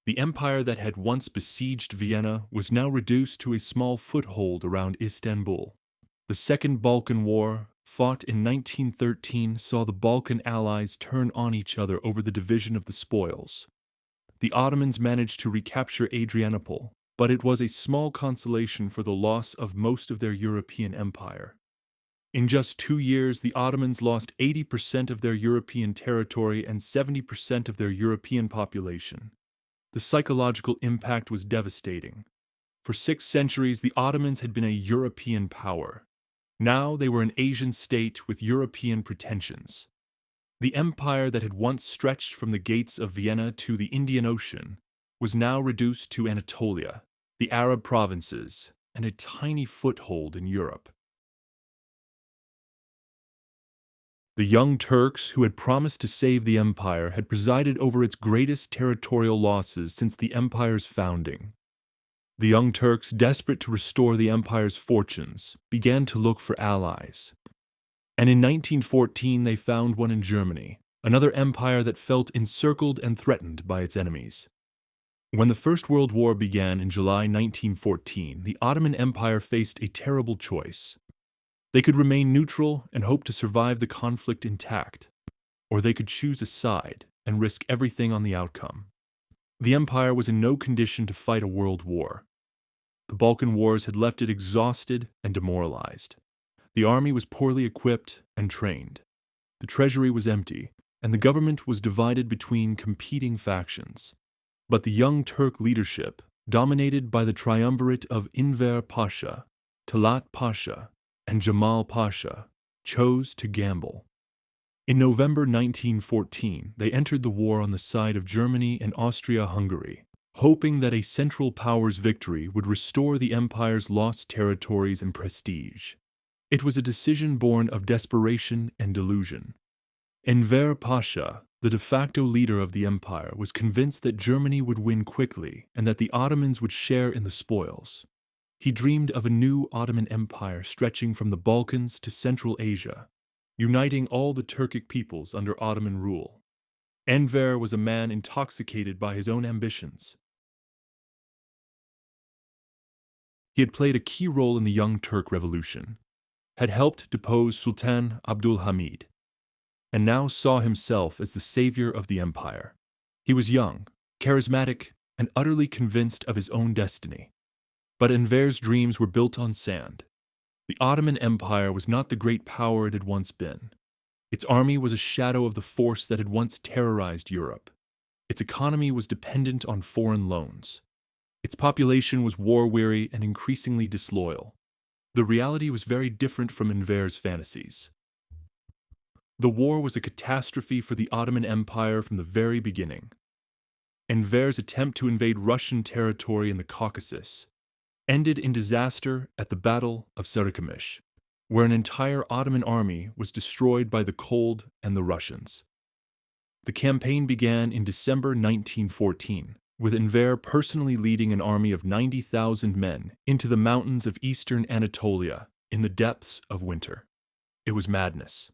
The empire that had once besieged Vienna was now reduced to a small foothold around Istanbul. The Second Balkan War, fought in 1913, saw the Balkan allies turn on each other over the division of the spoils. The Ottomans managed to recapture Adrianople, but it was a small consolation for the loss of most of their European empire. In just 2 years, the Ottomans lost 80% of their European territory and 70% of their European population. The psychological impact was devastating. For 6 centuries, the Ottomans had been a European power. Now they were an Asian state with European pretensions. The empire that had once stretched from the gates of Vienna to the Indian Ocean was now reduced to Anatolia, the Arab provinces, and a tiny foothold in Europe. The Young Turks, who had promised to save the empire, had presided over its greatest territorial losses since the empire's founding. The Young Turks, desperate to restore the empire's fortunes, began to look for allies. And in 1914 they found one in Germany, another empire that felt encircled and threatened by its enemies. When the First World War began in July 1914, the Ottoman Empire faced a terrible choice. They could remain neutral and hope to survive the conflict intact, or they could choose a side and risk everything on the outcome. The empire was in no condition to fight a world war. The Balkan Wars had left it exhausted and demoralized. The army was poorly equipped and trained. The treasury was empty, and the government was divided between competing factions. But the Young Turk leadership, dominated by the triumvirate of Enver Pasha, Talat Pasha, and Jamal Pasha, chose to gamble. In November 1914, they entered the war on the side of Germany and Austria-Hungary, hoping that a Central Powers victory would restore the empire's lost territories and prestige. It was a decision born of desperation and delusion. Enver Pasha, the de facto leader of the empire, was convinced that Germany would win quickly and that the Ottomans would share in the spoils. He dreamed of a new Ottoman Empire stretching from the Balkans to Central Asia, uniting all the Turkic peoples under Ottoman rule. Enver was a man intoxicated by his own ambitions. He had played a key role in the Young Turk Revolution, had helped depose Sultan Abdul Hamid, and now saw himself as the savior of the empire. He was young, charismatic, and utterly convinced of his own destiny. But Enver's dreams were built on sand. The Ottoman Empire was not the great power it had once been. Its army was a shadow of the force that had once terrorized Europe. Its economy was dependent on foreign loans. Its population was war-weary and increasingly disloyal. The reality was very different from Enver's fantasies. The war was a catastrophe for the Ottoman Empire from the very beginning. Enver's attempt to invade Russian territory in the Caucasus ended in disaster at the Battle of Sarıkamış, where an entire Ottoman army was destroyed by the cold and the Russians. The campaign began in December 1914, with Enver personally leading an army of 90,000 men into the mountains of eastern Anatolia in the depths of winter. It was madness.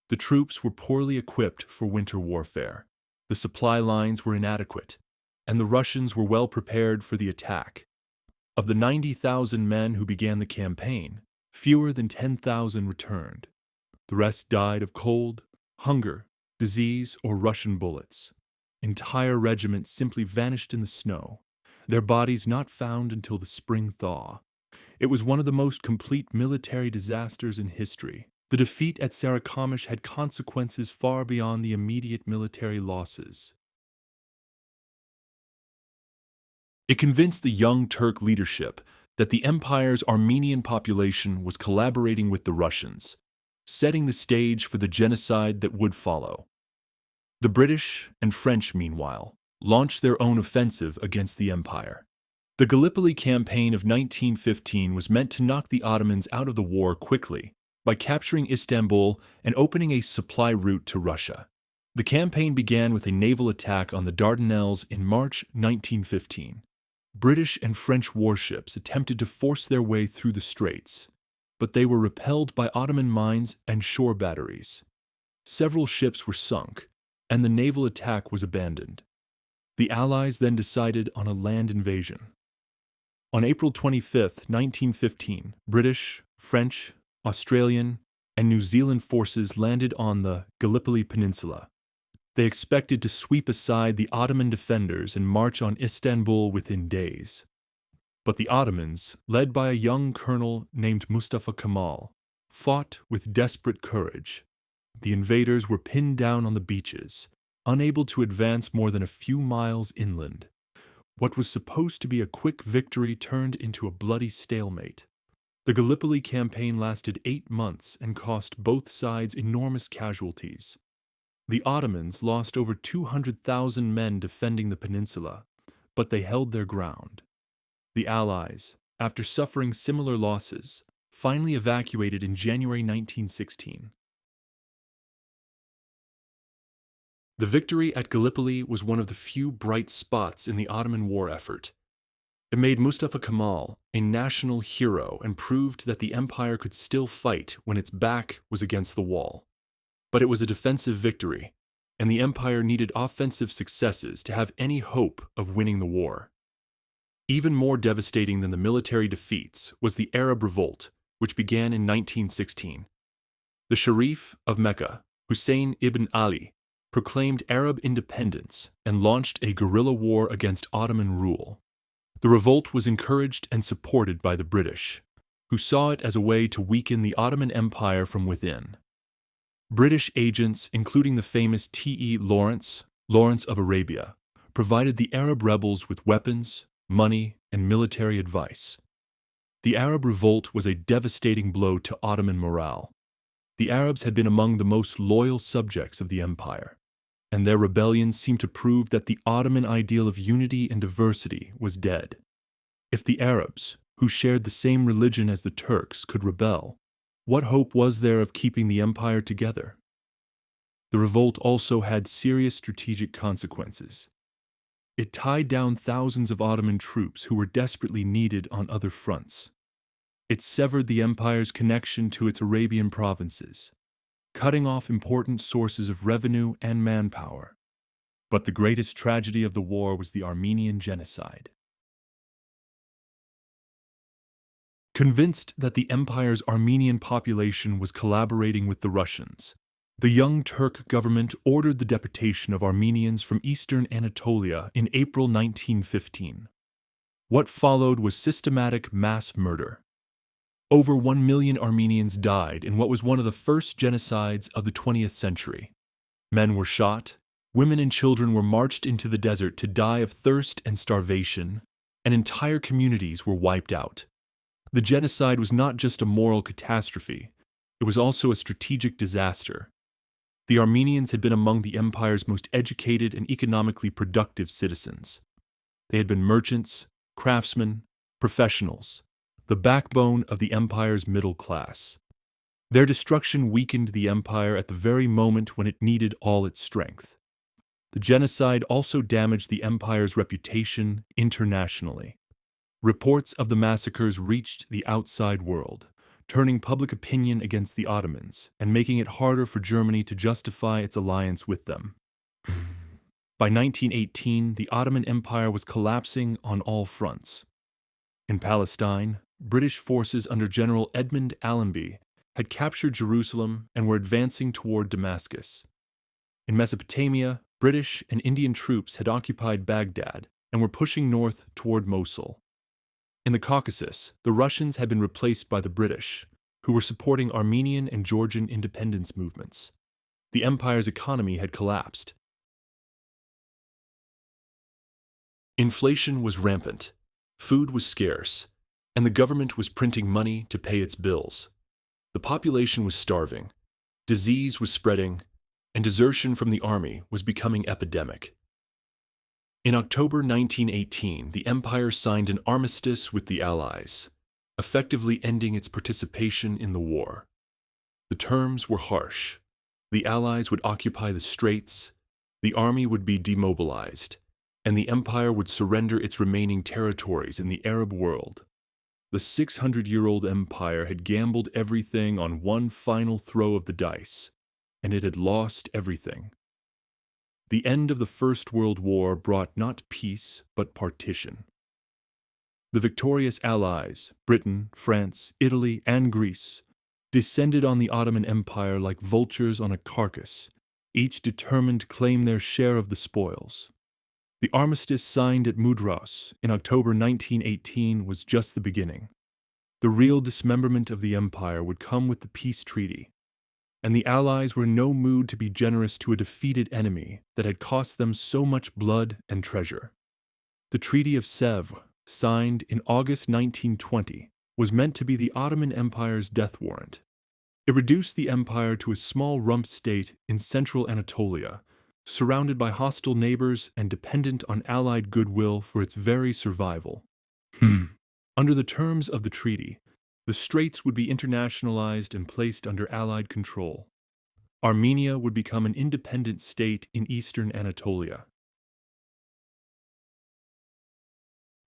The troops were poorly equipped for winter warfare. The supply lines were inadequate, and the Russians were well prepared for the attack. Of the 90,000 men who began the campaign, fewer than 10,000 returned. The rest died of cold, hunger, disease, or Russian bullets. Entire regiments simply vanished in the snow, their bodies not found until the spring thaw. It was one of the most complete military disasters in history. The defeat at Sarıkamış had consequences far beyond the immediate military losses. It convinced the Young Turk leadership that the empire's Armenian population was collaborating with the Russians, setting the stage for the genocide that would follow. The British and French, meanwhile, launched their own offensive against the empire. The Gallipoli campaign of 1915 was meant to knock the Ottomans out of the war quickly by capturing Istanbul and opening a supply route to Russia. The campaign began with a naval attack on the Dardanelles in March 1915. British and French warships attempted to force their way through the straits, but they were repelled by Ottoman mines and shore batteries. Several ships were sunk, and the naval attack was abandoned. The Allies then decided on a land invasion. On April 25, 1915, British, French, Australian, and New Zealand forces landed on the Gallipoli Peninsula. They expected to sweep aside the Ottoman defenders and march on Istanbul within days. But the Ottomans, led by a young colonel named Mustafa Kemal, fought with desperate courage. The invaders were pinned down on the beaches, unable to advance more than a few miles inland. What was supposed to be a quick victory turned into a bloody stalemate. The Gallipoli campaign lasted 8 months and cost both sides enormous casualties. The Ottomans lost over 200,000 men defending the peninsula, but they held their ground. The Allies, after suffering similar losses, finally evacuated in January 1916. The victory at Gallipoli was one of the few bright spots in the Ottoman war effort. It made Mustafa Kemal a national hero and proved that the empire could still fight when its back was against the wall. But it was a defensive victory, and the empire needed offensive successes to have any hope of winning the war. Even more devastating than the military defeats was the Arab Revolt, which began in 1916. The Sharif of Mecca, Hussein ibn Ali, proclaimed Arab independence and launched a guerrilla war against Ottoman rule. The revolt was encouraged and supported by the British, who saw it as a way to weaken the Ottoman Empire from within. British agents, including the famous T.E. Lawrence of Arabia, provided the Arab rebels with weapons, money, and military advice. The Arab Revolt was a devastating blow to Ottoman morale. The Arabs had been among the most loyal subjects of the empire, and their rebellion seemed to prove that the Ottoman ideal of unity and diversity was dead. If the Arabs, who shared the same religion as the Turks, could rebel, what hope was there of keeping the empire together? The revolt also had serious strategic consequences. It tied down thousands of Ottoman troops who were desperately needed on other fronts. It severed the empire's connection to its Arabian provinces, cutting off important sources of revenue and manpower. But the greatest tragedy of the war was the Armenian genocide. Convinced that the empire's Armenian population was collaborating with the Russians, the Young Turk government ordered the deportation of Armenians from eastern Anatolia in April 1915. What followed was systematic mass murder. Over 1 million Armenians died in what was one of the first genocides of the 20th century. Men were shot, women and children were marched into the desert to die of thirst and starvation, and entire communities were wiped out. The genocide was not just a moral catastrophe, it was also a strategic disaster. The Armenians had been among the empire's most educated and economically productive citizens. They had been merchants, craftsmen, professionals, the backbone of the empire's middle class. Their destruction weakened the empire at the very moment when it needed all its strength. The genocide also damaged the empire's reputation internationally. Reports of the massacres reached the outside world, turning public opinion against the Ottomans and making it harder for Germany to justify its alliance with them. By 1918, the Ottoman Empire was collapsing on all fronts. In Palestine, British forces under General Edmund Allenby had captured Jerusalem and were advancing toward Damascus. In Mesopotamia, British and Indian troops had occupied Baghdad and were pushing north toward Mosul. In the Caucasus, the Russians had been replaced by the British, who were supporting Armenian and Georgian independence movements. The empire's economy had collapsed. Inflation was rampant, food was scarce, and the government was printing money to pay its bills. The population was starving, disease was spreading, and desertion from the army was becoming epidemic. In October 1918, the empire signed an armistice with the Allies, effectively ending its participation in the war. The terms were harsh. The Allies would occupy the Straits, the army would be demobilized, and the empire would surrender its remaining territories in the Arab world. The 600-year-old empire had gambled everything on one final throw of the dice, and it had lost everything. The end of the First World War brought not peace, but partition. The victorious Allies, Britain, France, Italy, and Greece, descended on the Ottoman Empire like vultures on a carcass, each determined to claim their share of the spoils. The armistice signed at Mudros in October 1918 was just the beginning. The real dismemberment of the empire would come with the peace treaty, and the Allies were in no mood to be generous to a defeated enemy that had cost them so much blood and treasure. The Treaty of Sèvres, signed in August 1920, was meant to be the Ottoman Empire's death warrant. It reduced the empire to a small rump state in central Anatolia, surrounded by hostile neighbors and dependent on Allied goodwill for its very survival. Under the terms of the treaty, the straits would be internationalized and placed under Allied control. Armenia would become an independent state in eastern Anatolia.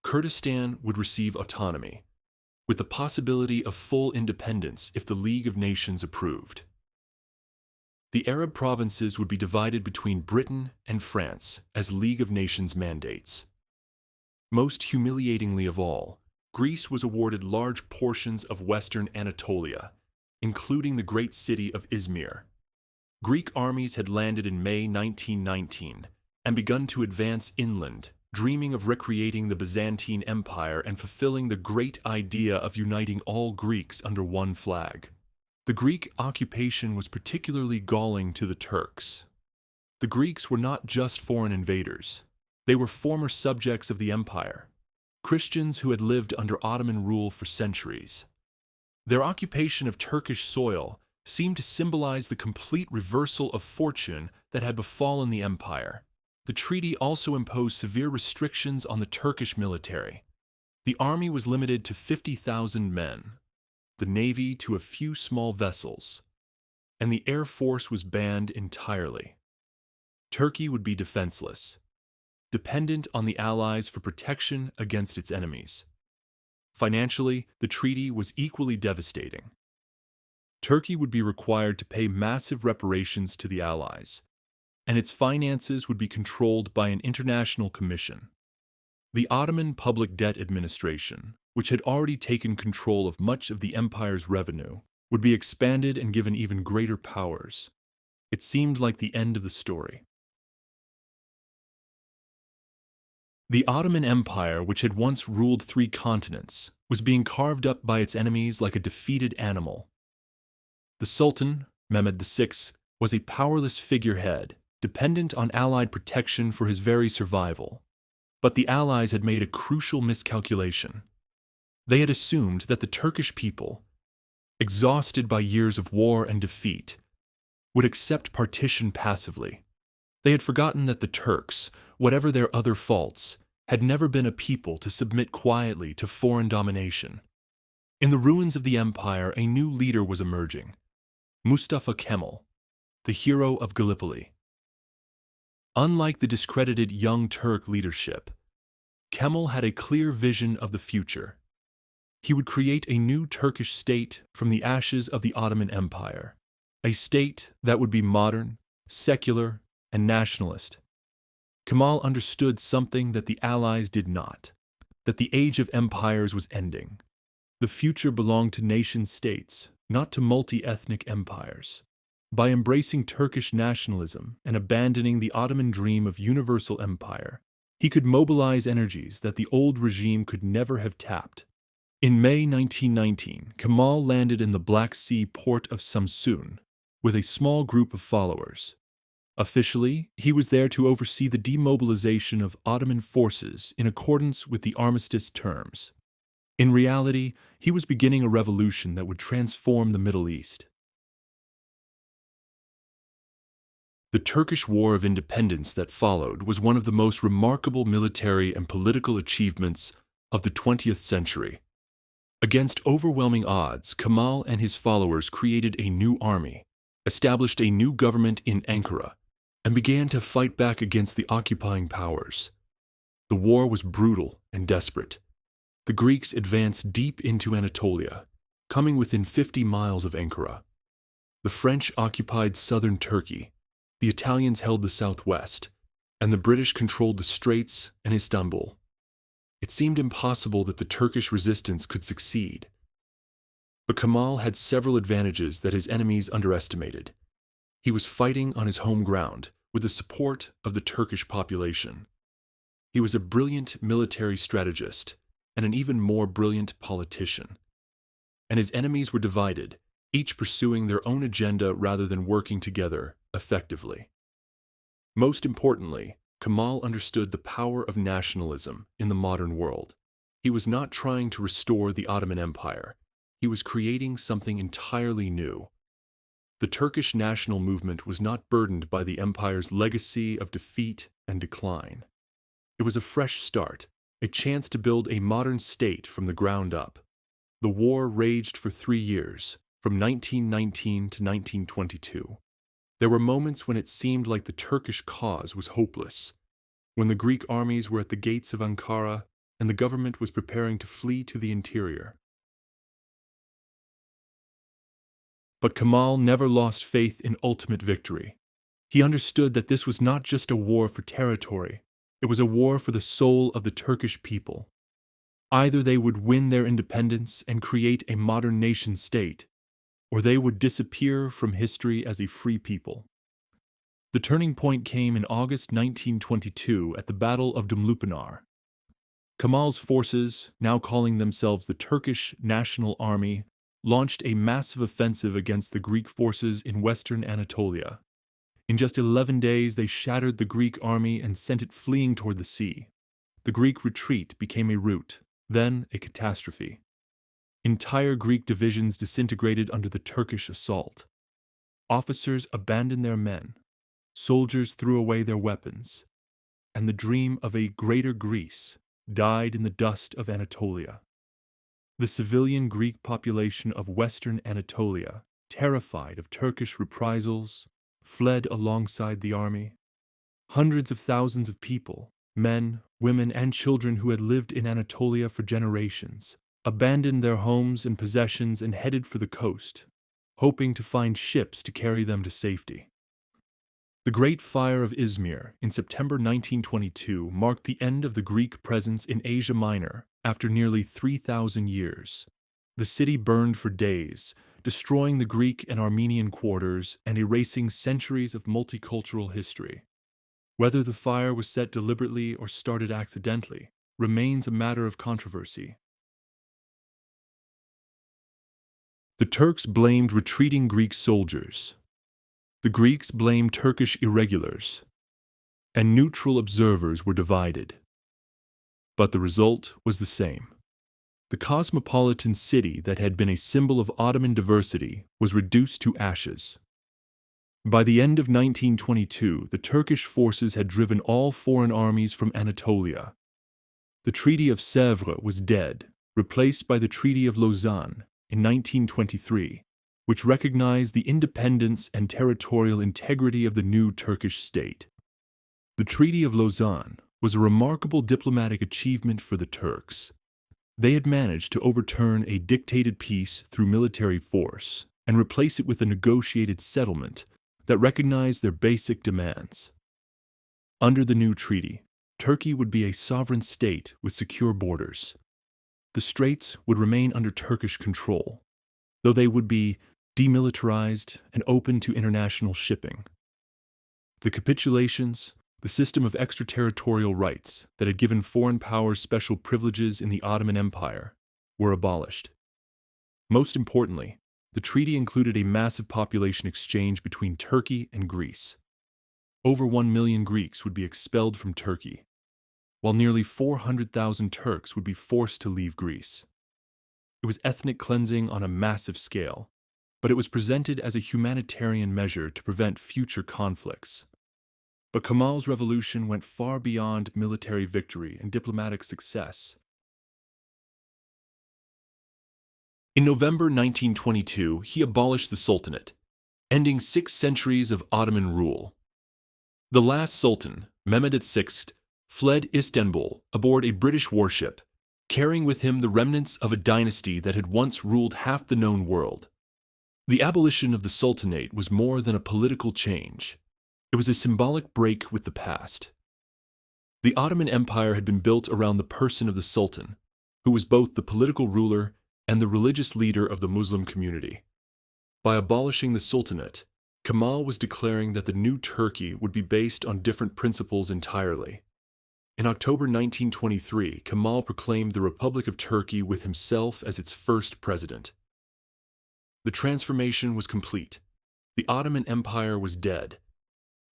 Kurdistan would receive autonomy, with the possibility of full independence if the League of Nations approved. The Arab provinces would be divided between Britain and France as League of Nations mandates. Most humiliatingly of all, Greece was awarded large portions of western Anatolia, including the great city of Izmir. Greek armies had landed in May 1919 and begun to advance inland, dreaming of recreating the Byzantine Empire and fulfilling the great idea of uniting all Greeks under one flag. The Greek occupation was particularly galling to the Turks. The Greeks were not just foreign invaders. They were former subjects of the empire, Christians who had lived under Ottoman rule for centuries. Their occupation of Turkish soil seemed to symbolize the complete reversal of fortune that had befallen the empire. The treaty also imposed severe restrictions on the Turkish military. The army was limited to 50,000 men, the navy to a few small vessels, and the air force was banned entirely. Turkey would be defenseless, dependent on the Allies for protection against its enemies. Financially, the treaty was equally devastating. Turkey would be required to pay massive reparations to the Allies, and its finances would be controlled by an international commission. The Ottoman Public Debt Administration, which had already taken control of much of the empire's revenue, would be expanded and given even greater powers. It seemed like the end of the story. The Ottoman Empire, which had once ruled 3 continents, was being carved up by its enemies like a defeated animal. The Sultan, Mehmed VI, was a powerless figurehead, dependent on Allied protection for his very survival. But the Allies had made a crucial miscalculation. They had assumed that the Turkish people, exhausted by years of war and defeat, would accept partition passively. They had forgotten that the Turks, whatever their other faults, had never been a people to submit quietly to foreign domination. In the ruins of the empire, a new leader was emerging, Mustafa Kemal, the hero of Gallipoli. Unlike the discredited Young Turk leadership, Kemal had a clear vision of the future. He would create a new Turkish state from the ashes of the Ottoman Empire, a state that would be modern, secular, and nationalist. Kemal understood something that the Allies did not, that the age of empires was ending. The future belonged to nation-states, not to multi-ethnic empires. By embracing Turkish nationalism and abandoning the Ottoman dream of universal empire, he could mobilize energies that the old regime could never have tapped. In May 1919, Kemal landed in the Black Sea port of Samsun with a small group of followers. Officially, he was there to oversee the demobilization of Ottoman forces in accordance with the armistice terms. In reality, he was beginning a revolution that would transform the Middle East. The Turkish War of Independence that followed was one of the most remarkable military and political achievements of the 20th century. Against overwhelming odds, Kemal and his followers created a new army, established a new government in Ankara, and began to fight back against the occupying powers. The war was brutal and desperate. The Greeks advanced deep into Anatolia, coming within 50 miles of Ankara. The French occupied southern Turkey, the Italians held the southwest, and the British controlled the Straits and Istanbul. It seemed impossible that the Turkish resistance could succeed. But Kemal had several advantages that his enemies underestimated. He was fighting on his home ground with the support of the Turkish population. He was a brilliant military strategist and an even more brilliant politician. And his enemies were divided, each pursuing their own agenda rather than working together effectively. Most importantly, Kemal understood the power of nationalism in the modern world. He was not trying to restore the Ottoman Empire. He was creating something entirely new. The Turkish national movement was not burdened by the empire's legacy of defeat and decline. It was a fresh start, a chance to build a modern state from the ground up. The war raged for 3 years, from 1919 to 1922. There were moments when it seemed like the Turkish cause was hopeless, when the Greek armies were at the gates of Ankara and the government was preparing to flee to the interior. But Kemal never lost faith in ultimate victory. He understood that this was not just a war for territory, it was a war for the soul of the Turkish people. Either they would win their independence and create a modern nation-state, or they would disappear from history as a free people. The turning point came in August 1922 at the Battle of Dumlupinar. Kemal's forces, now calling themselves the Turkish National Army, launched a massive offensive against the Greek forces in western Anatolia. In just 11 days, they shattered the Greek army and sent it fleeing toward the sea. The Greek retreat became a rout, then a catastrophe. Entire Greek divisions disintegrated under the Turkish assault. Officers abandoned their men, soldiers threw away their weapons, and the dream of a greater Greece died in the dust of Anatolia. The civilian Greek population of western Anatolia, terrified of Turkish reprisals, fled alongside the army. Hundreds of thousands of people, men, women, and children who had lived in Anatolia for generations, abandoned their homes and possessions and headed for the coast, hoping to find ships to carry them to safety. The Great Fire of Izmir in September 1922 marked the end of the Greek presence in Asia Minor after nearly 3,000 years. The city burned for days, destroying the Greek and Armenian quarters and erasing centuries of multicultural history. Whether the fire was set deliberately or started accidentally remains a matter of controversy. The Turks blamed retreating Greek soldiers. The Greeks blamed Turkish irregulars, and neutral observers were divided. But the result was the same. The cosmopolitan city that had been a symbol of Ottoman diversity was reduced to ashes. By the end of 1922, the Turkish forces had driven all foreign armies from Anatolia. The Treaty of Sèvres was dead, replaced by the Treaty of Lausanne in 1923, which recognized the independence and territorial integrity of the new Turkish state. The Treaty of Lausanne was a remarkable diplomatic achievement for the Turks. They had managed to overturn a dictated peace through military force and replace it with a negotiated settlement that recognized their basic demands. Under the new treaty, Turkey would be a sovereign state with secure borders. The straits would remain under Turkish control, though they would be demilitarized and open to international shipping. The capitulations, the system of extraterritorial rights that had given foreign powers special privileges in the Ottoman Empire, were abolished. Most importantly, the treaty included a massive population exchange between Turkey and Greece. Over 1 million Greeks would be expelled from Turkey, while nearly 400,000 Turks would be forced to leave Greece. It was ethnic cleansing on a massive scale, but it was presented as a humanitarian measure to prevent future conflicts. But Kemal's revolution went far beyond military victory and diplomatic success. In November 1922, he abolished the Sultanate, ending 6 centuries of Ottoman rule. The last Sultan, Mehmed VI, fled Istanbul aboard a British warship, carrying with him the remnants of a dynasty that had once ruled half the known world. The abolition of the Sultanate was more than a political change. It was a symbolic break with the past. The Ottoman Empire had been built around the person of the Sultan, who was both the political ruler and the religious leader of the Muslim community. By abolishing the Sultanate, Kemal was declaring that the new Turkey would be based on different principles entirely. In October 1923, Kemal proclaimed the Republic of Turkey with himself as its first president. The transformation was complete. The Ottoman Empire was dead,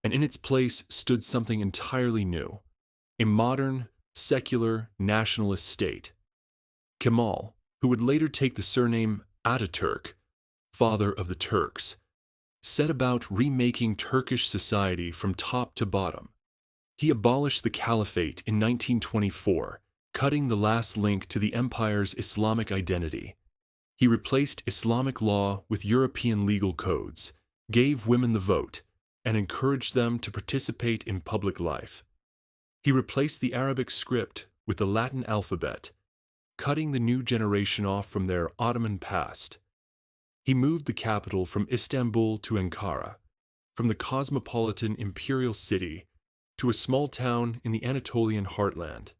and in its place stood something entirely new, a modern, secular, nationalist state. Kemal, who would later take the surname Ataturk, father of the Turks, set about remaking Turkish society from top to bottom. He abolished the caliphate in 1924, cutting the last link to the empire's Islamic identity. He replaced Islamic law with European legal codes, gave women the vote, and encouraged them to participate in public life. He replaced the Arabic script with the Latin alphabet, cutting the new generation off from their Ottoman past. He moved the capital from Istanbul to Ankara, from the cosmopolitan imperial city to a small town in the Anatolian heartland.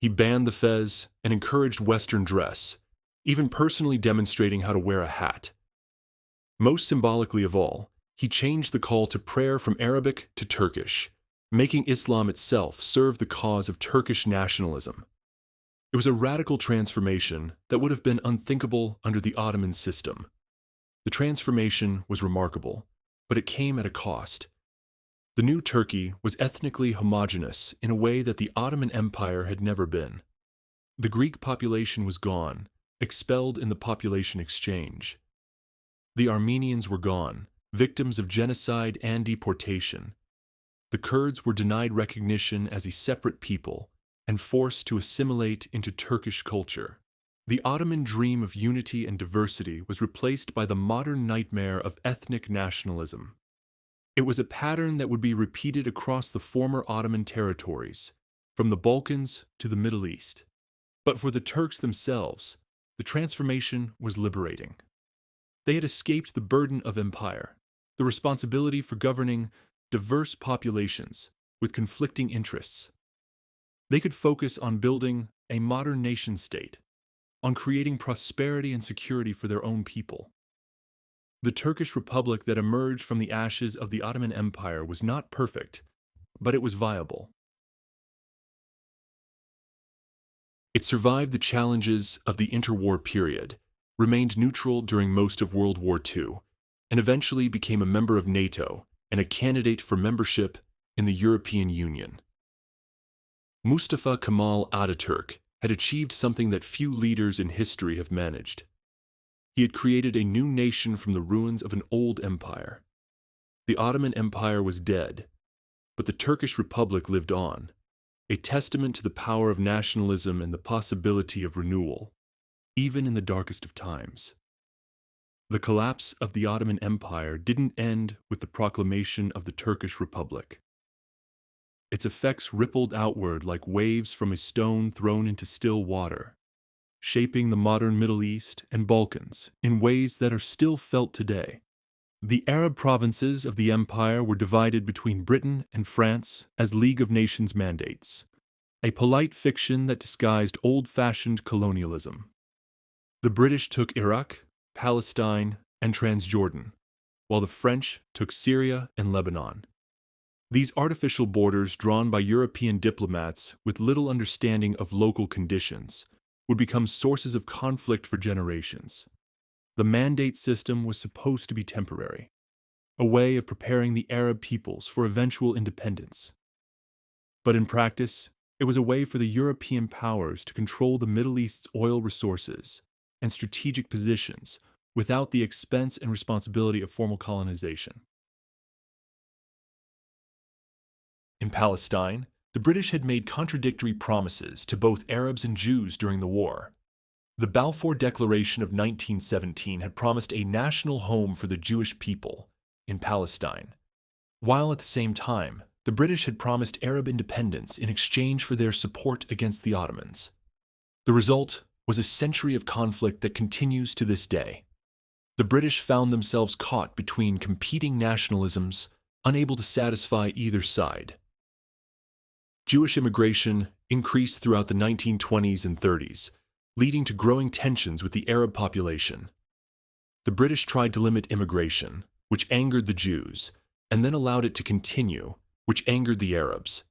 He banned the fez and encouraged Western dress, even personally demonstrating how to wear a hat. Most symbolically of all, he changed the call to prayer from Arabic to Turkish, making Islam itself serve the cause of Turkish nationalism. It was a radical transformation that would have been unthinkable under the Ottoman system. The transformation was remarkable, but it came at a cost. The new Turkey was ethnically homogeneous in a way that the Ottoman Empire had never been. The Greek population was gone, expelled in the population exchange. The Armenians were gone, victims of genocide and deportation. The Kurds were denied recognition as a separate people and forced to assimilate into Turkish culture. The Ottoman dream of unity and diversity was replaced by the modern nightmare of ethnic nationalism. It was a pattern that would be repeated across the former Ottoman territories, from the Balkans to the Middle East. But for the Turks themselves, the transformation was liberating. They had escaped the burden of empire, the responsibility for governing diverse populations with conflicting interests. They could focus on building a modern nation-state, on creating prosperity and security for their own people. The Turkish Republic that emerged from the ashes of the Ottoman Empire was not perfect, but it was viable. It survived the challenges of the interwar period, remained neutral during most of World War II, and eventually became a member of NATO and a candidate for membership in the European Union. Mustafa Kemal Ataturk had achieved something that few leaders in history have managed. He had created a new nation from the ruins of an old empire. The Ottoman Empire was dead, but the Turkish Republic lived on, a testament to the power of nationalism and the possibility of renewal, even in the darkest of times. The collapse of the Ottoman Empire didn't end with the proclamation of the Turkish Republic. Its effects rippled outward like waves from a stone thrown into still water, shaping the modern Middle East and Balkans in ways that are still felt today. The Arab provinces of the empire were divided between Britain and France as League of Nations mandates, a polite fiction that disguised old-fashioned colonialism. The British took Iraq, Palestine, and Transjordan, while the French took Syria and Lebanon. These artificial borders, drawn by European diplomats with little understanding of local conditions, would become sources of conflict for generations. The mandate system was supposed to be temporary, a way of preparing the Arab peoples for eventual independence. But in practice, it was a way for the European powers to control the Middle East's oil resources and strategic positions without the expense and responsibility of formal colonization. In Palestine, the British had made contradictory promises to both Arabs and Jews during the war. The Balfour Declaration of 1917 had promised a national home for the Jewish people in Palestine, while at the same time, the British had promised Arab independence in exchange for their support against the Ottomans. The result was a century of conflict that continues to this day. The British found themselves caught between competing nationalisms, unable to satisfy either side. Jewish immigration increased throughout the 1920s and 30s, leading to growing tensions with the Arab population. The British tried to limit immigration, which angered the Jews, and then allowed it to continue, which angered the Arabs.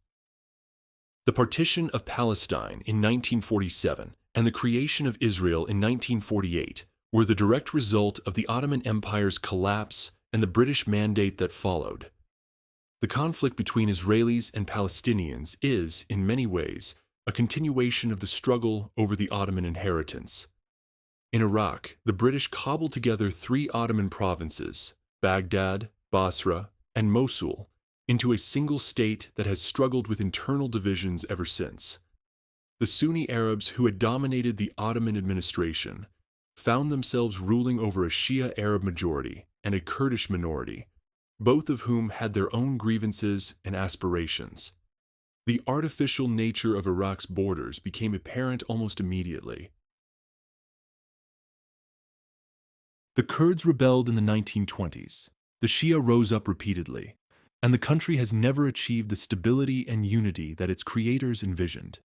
The partition of Palestine in 1947 and the creation of Israel in 1948 were the direct result of the Ottoman Empire's collapse and the British mandate that followed. The conflict between Israelis and Palestinians is, in many ways, a continuation of the struggle over the Ottoman inheritance. In Iraq, the British cobbled together three Ottoman provinces, Baghdad, Basra, and Mosul, into a single state that has struggled with internal divisions ever since. The Sunni Arabs who had dominated the Ottoman administration found themselves ruling over a Shia Arab majority and a Kurdish minority, both of whom had their own grievances and aspirations. The artificial nature of Iraq's borders became apparent almost immediately. The Kurds rebelled in the 1920s, the Shia rose up repeatedly, and the country has never achieved the stability and unity that its creators envisioned.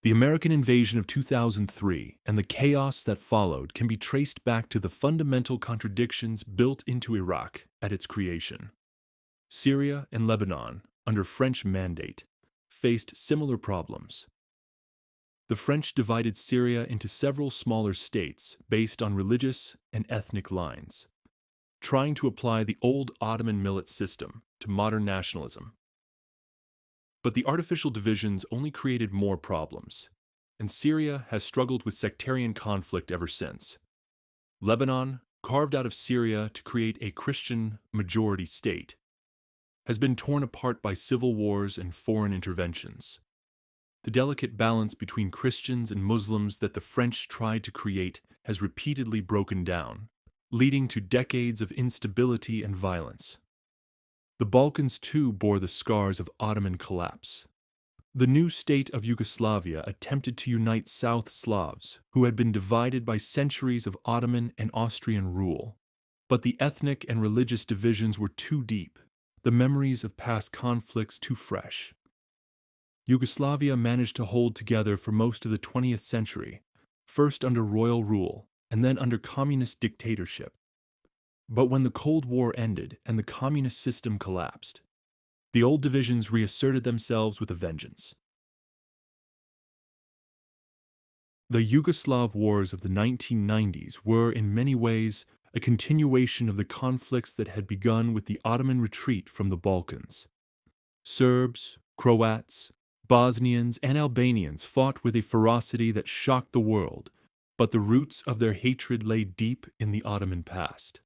The American invasion of 2003 and the chaos that followed can be traced back to the fundamental contradictions built into Iraq at its creation. Syria and Lebanon, under French mandate, faced similar problems. The French divided Syria into several smaller states based on religious and ethnic lines, trying to apply the old Ottoman millet system to modern nationalism. But the artificial divisions only created more problems, and Syria has struggled with sectarian conflict ever since. Lebanon, carved out of Syria to create a Christian majority state, has been torn apart by civil wars and foreign interventions. The delicate balance between Christians and Muslims that the French tried to create has repeatedly broken down, leading to decades of instability and violence. The Balkans too bore the scars of Ottoman collapse. The new state of Yugoslavia attempted to unite South Slavs who had been divided by centuries of Ottoman and Austrian rule. But the ethnic and religious divisions were too deep, the memories of past conflicts too fresh. Yugoslavia managed to hold together for most of the 20th century, first under royal rule and then under communist dictatorship. But when the Cold War ended and the communist system collapsed, the old divisions reasserted themselves with a vengeance. The Yugoslav wars of the 1990s were, in many ways, a continuation of the conflicts that had begun with the Ottoman retreat from the Balkans. Serbs, Croats, Bosnians, and Albanians fought with a ferocity that shocked the world, but the roots of their hatred lay deep in the Ottoman past.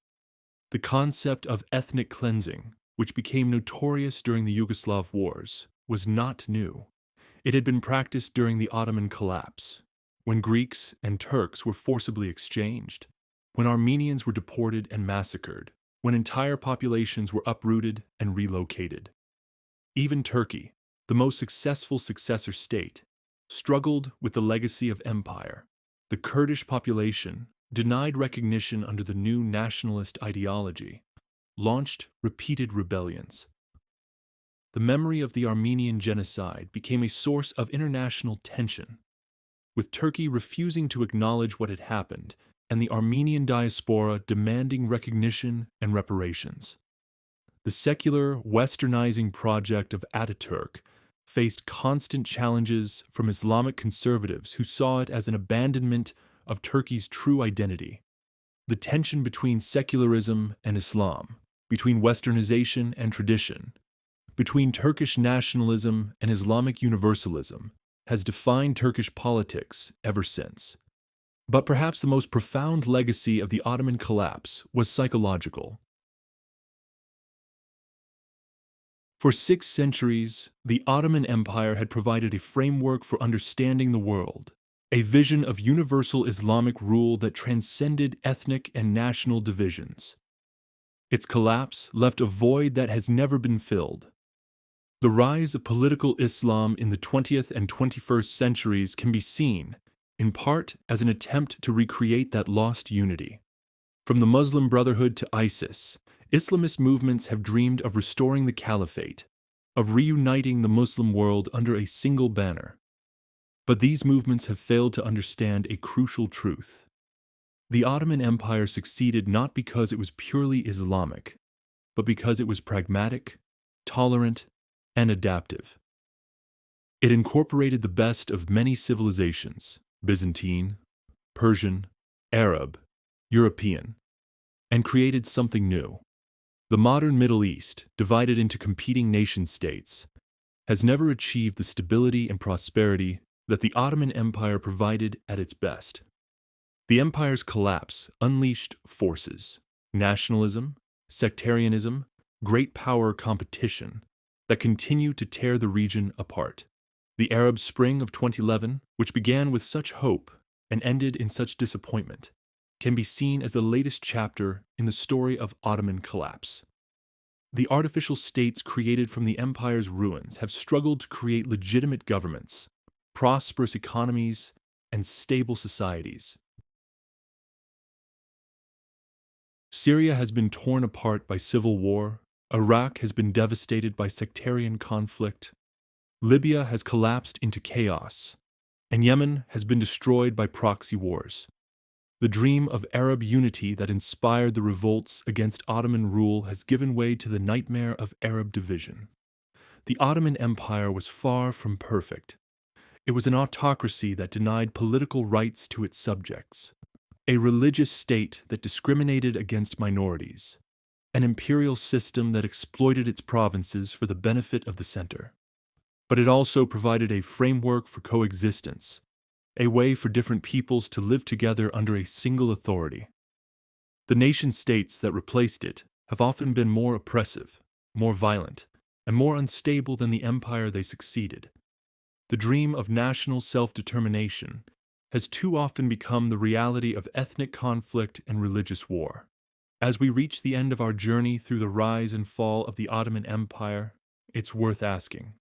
The concept of ethnic cleansing, which became notorious during the Yugoslav wars, was not new. It had been practiced during the Ottoman collapse, when Greeks and Turks were forcibly exchanged, when Armenians were deported and massacred, when entire populations were uprooted and relocated. Even Turkey, the most successful successor state, struggled with the legacy of empire. The Kurdish population, denied recognition under the new nationalist ideology, launched repeated rebellions. The memory of the Armenian genocide became a source of international tension, with Turkey refusing to acknowledge what had happened and the Armenian diaspora demanding recognition and reparations. The secular, westernizing project of Ataturk faced constant challenges from Islamic conservatives who saw it as an abandonment of Turkey's true identity. The tension between secularism and Islam, between westernization and tradition, between Turkish nationalism and Islamic universalism, has defined Turkish politics ever since. But perhaps the most profound legacy of the Ottoman collapse was psychological. For 6 centuries, the Ottoman Empire had provided a framework for understanding the world, a vision of universal Islamic rule that transcended ethnic and national divisions. Its collapse left a void that has never been filled. The rise of political Islam in the 20th and 21st centuries can be seen, in part, as an attempt to recreate that lost unity. From the Muslim Brotherhood to ISIS, Islamist movements have dreamed of restoring the caliphate, of reuniting the Muslim world under a single banner. But these movements have failed to understand a crucial truth. The Ottoman Empire succeeded not because it was purely Islamic, but because it was pragmatic, tolerant, and adaptive. It incorporated the best of many civilizations, Byzantine, Persian, Arab, European, and created something new. The modern Middle East, divided into competing nation-states, has never achieved the stability and prosperity that the Ottoman Empire provided at its best. The empire's collapse unleashed forces, nationalism, sectarianism, great power competition that continue to tear the region apart. The Arab Spring of 2011, which began with such hope and ended in such disappointment, can be seen as the latest chapter in the story of Ottoman collapse. The artificial states created from the empire's ruins have struggled to create legitimate governments, prosperous economies, and stable societies. Syria has been torn apart by civil war, Iraq has been devastated by sectarian conflict, Libya has collapsed into chaos, and Yemen has been destroyed by proxy wars. The dream of Arab unity that inspired the revolts against Ottoman rule has given way to the nightmare of Arab division. The Ottoman Empire was far from perfect. It was an autocracy that denied political rights to its subjects, a religious state that discriminated against minorities, an imperial system that exploited its provinces for the benefit of the center. But it also provided a framework for coexistence, a way for different peoples to live together under a single authority. The nation-states that replaced it have often been more oppressive, more violent, and more unstable than the empire they succeeded. The dream of national self-determination has too often become the reality of ethnic conflict and religious war. As we reach the end of our journey through the rise and fall of the Ottoman Empire, it's worth asking,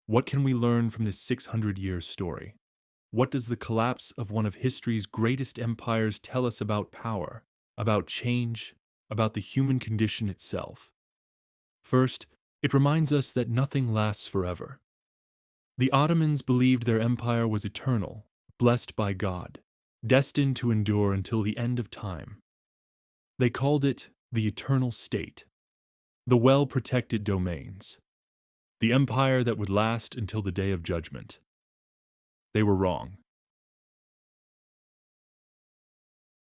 what can we learn from this 600-year story? What does the collapse of one of history's greatest empires tell us about power, about change, about the human condition itself? First, it reminds us that nothing lasts forever. The Ottomans believed their empire was eternal, blessed by God, destined to endure until the end of time. They called it the eternal state, the well-protected domains, the empire that would last until the day of judgment. They were wrong.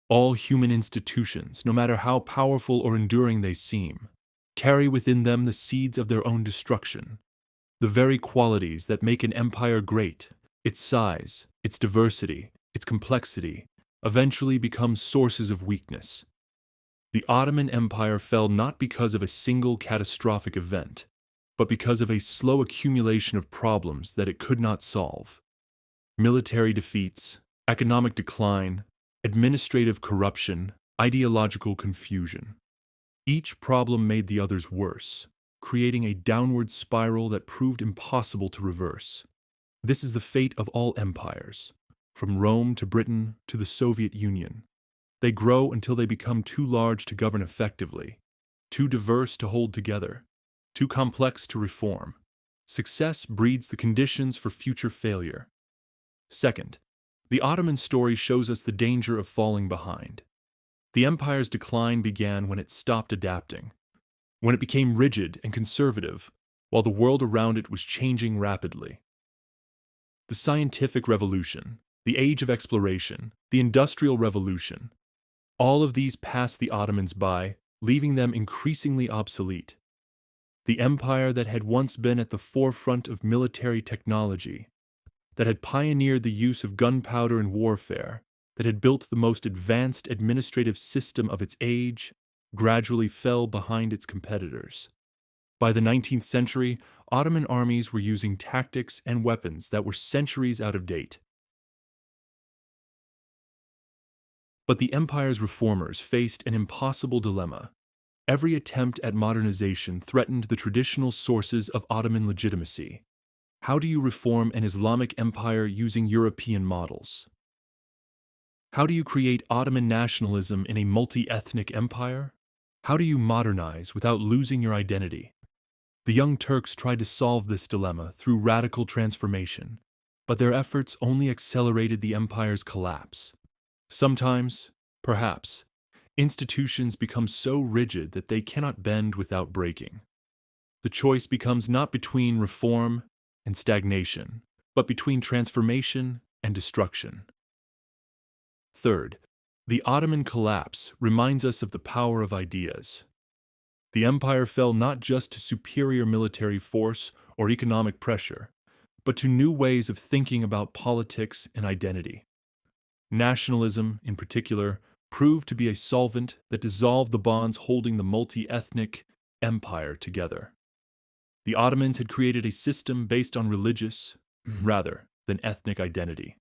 All human institutions, no matter how powerful or enduring they seem, carry within them the seeds of their own destruction. The very qualities that make an empire great, its size, its diversity, its complexity, eventually become sources of weakness. The Ottoman Empire fell not because of a single catastrophic event, but because of a slow accumulation of problems that it could not solve. Military defeats, economic decline, administrative corruption, ideological confusion. Each problem made the others worse, creating a downward spiral that proved impossible to reverse. This is the fate of all empires, from Rome to Britain to the Soviet Union. They grow until they become too large to govern effectively, too diverse to hold together, too complex to reform. Success breeds the conditions for future failure. Second, the Ottoman story shows us the danger of falling behind. The empire's decline began when it stopped adapting, when it became rigid and conservative, while the world around it was changing rapidly. The scientific revolution, the age of exploration, the industrial revolution, all of these passed the Ottomans by, leaving them increasingly obsolete. The empire that had once been at the forefront of military technology, that had pioneered the use of gunpowder in warfare, that had built the most advanced administrative system of its age, gradually fell behind its competitors. By the 19th century, Ottoman armies were using tactics and weapons that were centuries out of date. But the empire's reformers faced an impossible dilemma. Every attempt at modernization threatened the traditional sources of Ottoman legitimacy. How do you reform an Islamic empire using European models? How do you create Ottoman nationalism in a multi-ethnic empire? How do you modernize without losing your identity? The Young Turks tried to solve this dilemma through radical transformation, but their efforts only accelerated the empire's collapse. Sometimes, perhaps, institutions become so rigid that they cannot bend without breaking. The choice becomes not between reform and stagnation, but between transformation and destruction. Third, the Ottoman collapse reminds us of the power of ideas. The empire fell not just to superior military force or economic pressure, but to new ways of thinking about politics and identity. Nationalism, in particular, proved to be a solvent that dissolved the bonds holding the multi-ethnic empire together. The Ottomans had created a system based on religious, rather than ethnic identity.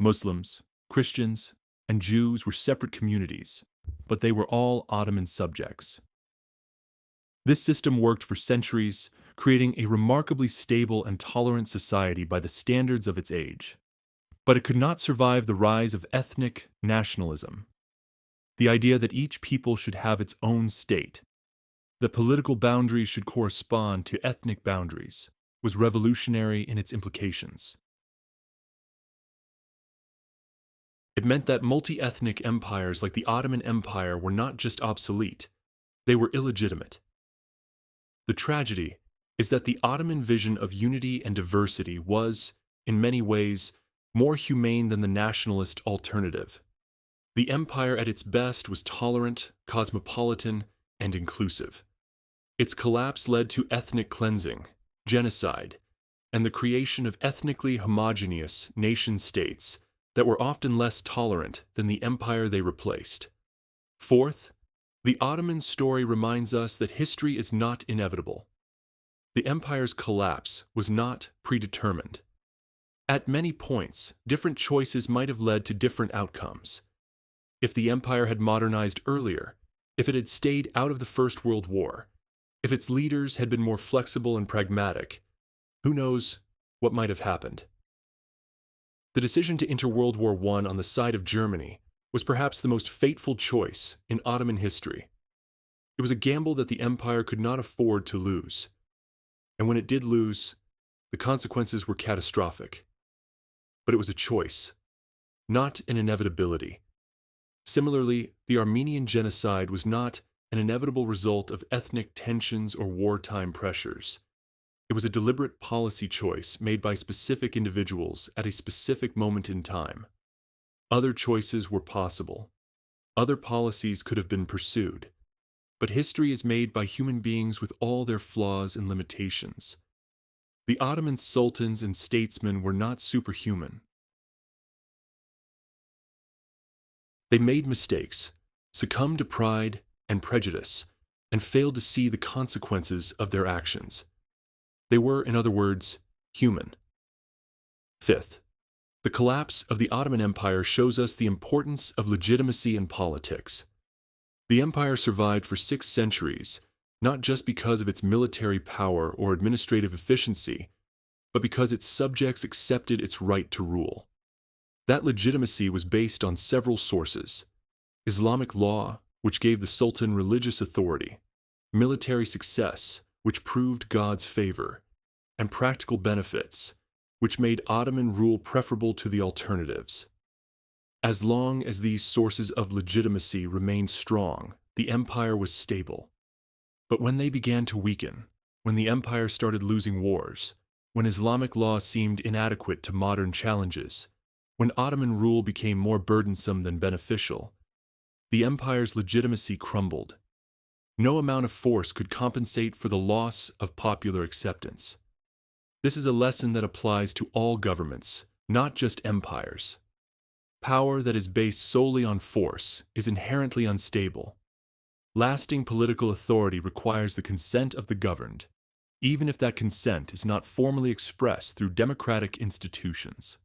Muslims, Christians, and Jews were separate communities, but they were all Ottoman subjects. This system worked for centuries, creating a remarkably stable and tolerant society by the standards of its age. But it could not survive the rise of ethnic nationalism, the idea that each people should have its own state, that political boundaries should correspond to ethnic boundaries, was revolutionary in its implications. It meant that multi-ethnic empires like the Ottoman Empire were not just obsolete, they were illegitimate. The tragedy is that the Ottoman vision of unity and diversity was, in many ways, more humane than the nationalist alternative. The empire at its best was tolerant, cosmopolitan, and inclusive. Its collapse led to ethnic cleansing, genocide, and the creation of ethnically homogeneous nation-states that were often less tolerant than the empire they replaced. Fourth, the Ottoman story reminds us that history is not inevitable. The empire's collapse was not predetermined. At many points, different choices might have led to different outcomes. If the empire had modernized earlier, if it had stayed out of the First World War, if its leaders had been more flexible and pragmatic, who knows what might have happened? The decision to enter World War I on the side of Germany was perhaps the most fateful choice in Ottoman history. It was a gamble that the empire could not afford to lose. And when it did lose, the consequences were catastrophic. But it was a choice, not an inevitability. Similarly, the Armenian genocide was not an inevitable result of ethnic tensions or wartime pressures. It was a deliberate policy choice made by specific individuals at a specific moment in time. Other choices were possible. Other policies could have been pursued. But history is made by human beings with all their flaws and limitations. The Ottoman sultans and statesmen were not superhuman. They made mistakes, succumbed to pride and prejudice, and failed to see the consequences of their actions. They were, in other words, human. Fifth, the collapse of the Ottoman Empire shows us the importance of legitimacy in politics. The empire survived for 6 centuries, not just because of its military power or administrative efficiency, but because its subjects accepted its right to rule. That legitimacy was based on several sources: Islamic law, which gave the Sultan religious authority; military success, which proved God's favor; and practical benefits, which made Ottoman rule preferable to the alternatives. As long as these sources of legitimacy remained strong, the empire was stable. But when they began to weaken, when the empire started losing wars, when Islamic law seemed inadequate to modern challenges, when Ottoman rule became more burdensome than beneficial, the empire's legitimacy crumbled. No amount of force could compensate for the loss of popular acceptance. This is a lesson that applies to all governments, not just empires. Power that is based solely on force is inherently unstable. Lasting political authority requires the consent of the governed, even if that consent is not formally expressed through democratic institutions.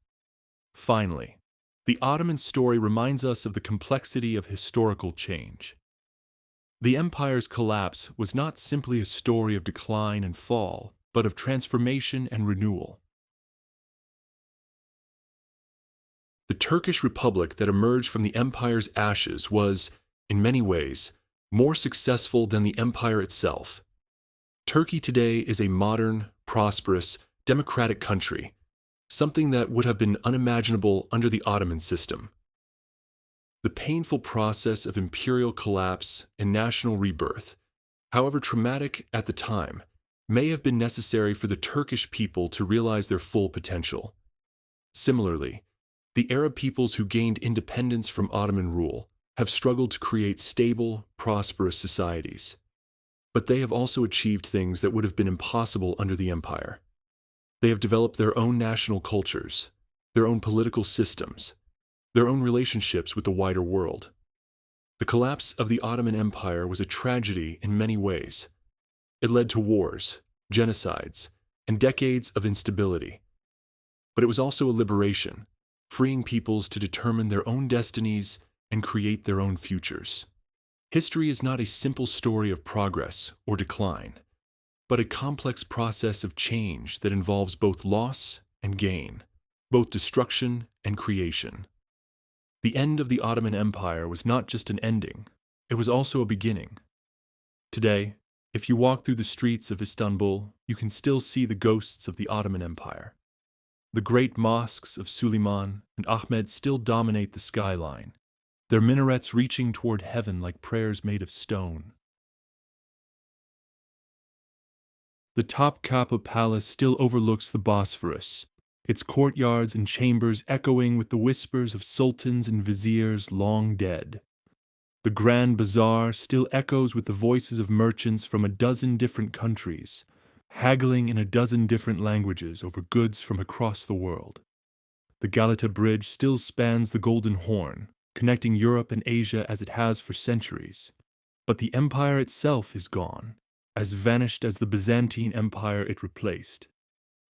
Finally, the Ottoman story reminds us of the complexity of historical change. The empire's collapse was not simply a story of decline and fall, but of transformation and renewal. The Turkish Republic that emerged from the empire's ashes was, in many ways, more successful than the empire itself. Turkey today is a modern, prosperous, democratic country, something that would have been unimaginable under the Ottoman system. The painful process of imperial collapse and national rebirth, however traumatic at the time, may have been necessary for the Turkish people to realize their full potential. Similarly, the Arab peoples who gained independence from Ottoman rule have struggled to create stable, prosperous societies. But they have also achieved things that would have been impossible under the empire. They have developed their own national cultures, their own political systems, their own relationships with the wider world. The collapse of the Ottoman Empire was a tragedy in many ways. It led to wars, genocides, and decades of instability. But it was also a liberation, freeing peoples to determine their own destinies and create their own futures. History is not a simple story of progress or decline, but a complex process of change that involves both loss and gain, both destruction and creation. The end of the Ottoman Empire was not just an ending, it was also a beginning. Today, if you walk through the streets of Istanbul, you can still see the ghosts of the Ottoman Empire. The great mosques of Suleiman and Ahmed still dominate the skyline, their minarets reaching toward heaven like prayers made of stone. The Topkapı Palace still overlooks the Bosphorus, its courtyards and chambers echoing with the whispers of sultans and viziers long dead. The Grand Bazaar still echoes with the voices of merchants from a dozen different countries, haggling in a dozen different languages over goods from across the world. The Galata Bridge still spans the Golden Horn, connecting Europe and Asia as it has for centuries. But the empire itself is gone, as vanished as the Byzantine Empire it replaced,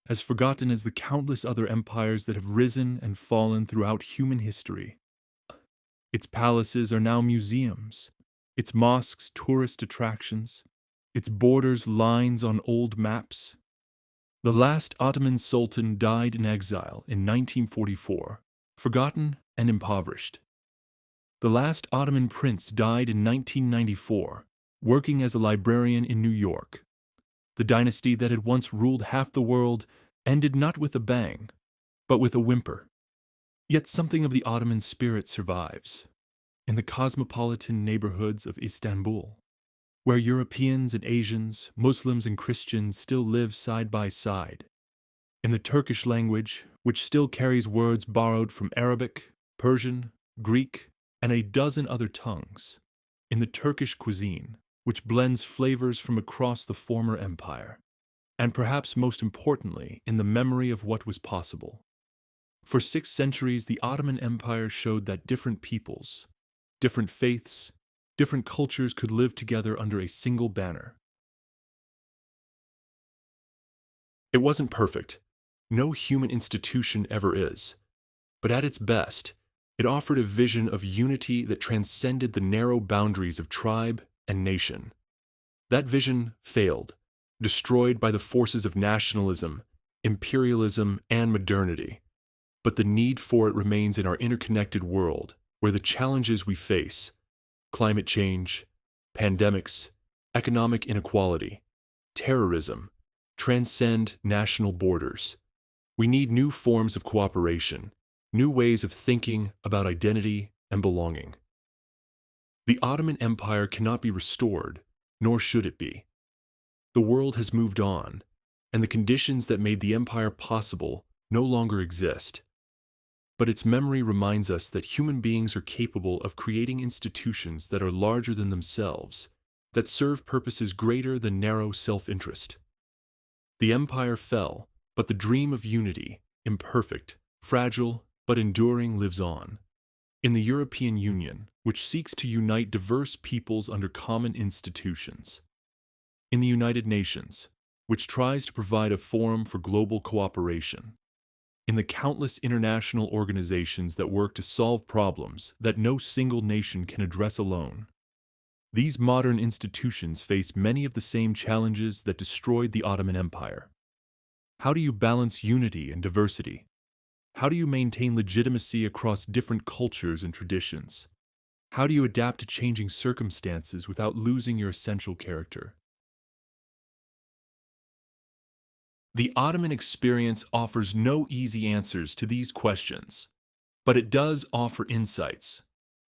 as forgotten as the countless other empires that have risen and fallen throughout human history. Its palaces are now museums, its mosques tourist attractions, its borders lines on old maps. The last Ottoman Sultan died in exile in 1944, forgotten and impoverished. The last Ottoman prince died in 1994, working as a librarian in New York. The dynasty that had once ruled half the world ended not with a bang, but with a whimper. Yet something of the Ottoman spirit survives, in the cosmopolitan neighborhoods of Istanbul, where Europeans and Asians, Muslims and Christians still live side by side, in the Turkish language, which still carries words borrowed from Arabic, Persian, Greek, and a dozen other tongues, in the Turkish cuisine, which blends flavors from across the former empire, and perhaps most importantly, in the memory of what was possible. For 6 centuries, the Ottoman Empire showed that different peoples, different faiths, different cultures could live together under a single banner. It wasn't perfect. No human institution ever is. But at its best, it offered a vision of unity that transcended the narrow boundaries of tribe and nation. That vision failed, destroyed by the forces of nationalism, imperialism, and modernity. But the need for it remains in our interconnected world, where the challenges we face, climate change, pandemics, economic inequality, terrorism, transcend national borders. We need new forms of cooperation, new ways of thinking about identity and belonging. The Ottoman Empire cannot be restored, nor should it be. The world has moved on, and the conditions that made the empire possible no longer exist. But its memory reminds us that human beings are capable of creating institutions that are larger than themselves, that serve purposes greater than narrow self-interest. The empire fell, but the dream of unity, imperfect, fragile, but enduring, lives on. In the European Union, which seeks to unite diverse peoples under common institutions. In the United Nations, which tries to provide a forum for global cooperation. In the countless international organizations that work to solve problems that no single nation can address alone. These modern institutions face many of the same challenges that destroyed the Ottoman Empire. How do you balance unity and diversity? How do you maintain legitimacy across different cultures and traditions? How do you adapt to changing circumstances without losing your essential character? The Ottoman experience offers no easy answers to these questions, but it does offer insights.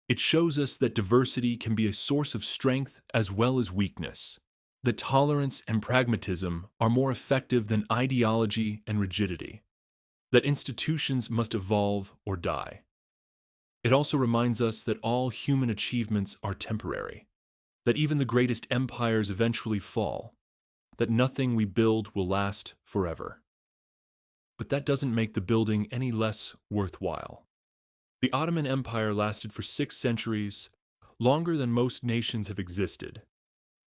It shows us that diversity can be a source of strength as well as weakness, that tolerance and pragmatism are more effective than ideology and rigidity, that institutions must evolve or die. It also reminds us that all human achievements are temporary, that even the greatest empires eventually fall, that nothing we build will last forever. But that doesn't make the building any less worthwhile. The Ottoman Empire lasted for 6 centuries, longer than most nations have existed.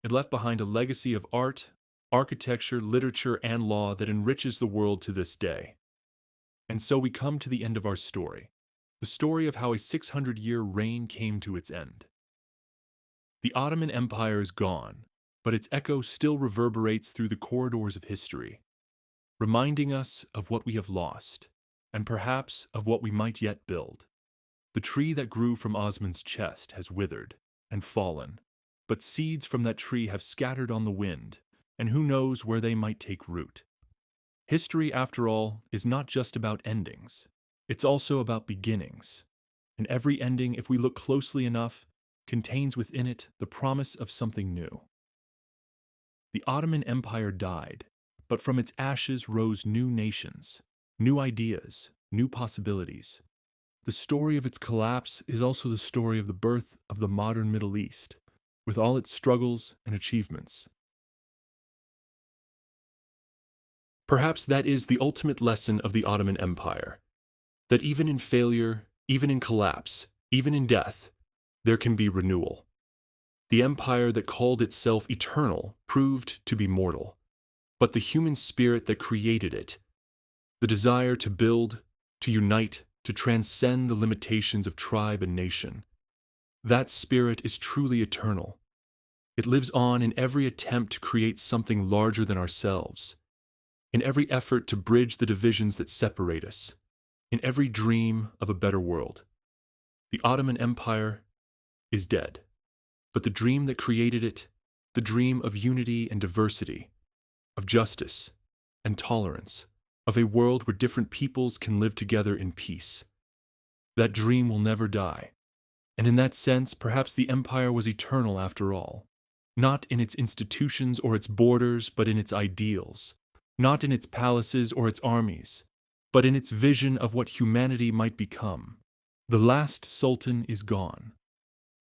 It left behind a legacy of art, architecture, literature, and law that enriches the world to this day. And so we come to the end of our story, the story of how a 600-year reign came to its end. The Ottoman Empire is gone, but its echo still reverberates through the corridors of history, reminding us of what we have lost, and perhaps of what we might yet build. The tree that grew from Osman's chest has withered and fallen, but seeds from that tree have scattered on the wind, and who knows where they might take root. History, after all, is not just about endings. It's also about beginnings. And every ending, if we look closely enough, contains within it the promise of something new. The Ottoman Empire died, but from its ashes rose new nations, new ideas, new possibilities. The story of its collapse is also the story of the birth of the modern Middle East, with all its struggles and achievements. Perhaps that is the ultimate lesson of the Ottoman Empire, that even in failure, even in collapse, even in death, there can be renewal. The empire that called itself eternal proved to be mortal, but the human spirit that created it, the desire to build, to unite, to transcend the limitations of tribe and nation, that spirit is truly eternal. It lives on in every attempt to create something larger than ourselves, in every effort to bridge the divisions that separate us, in every dream of a better world. The Ottoman Empire is dead, but the dream that created it, the dream of unity and diversity, of justice and tolerance, of a world where different peoples can live together in peace, that dream will never die. And in that sense, perhaps the empire was eternal after all, not in its institutions or its borders, but in its ideals, not in its palaces or its armies, but in its vision of what humanity might become. The last sultan is gone.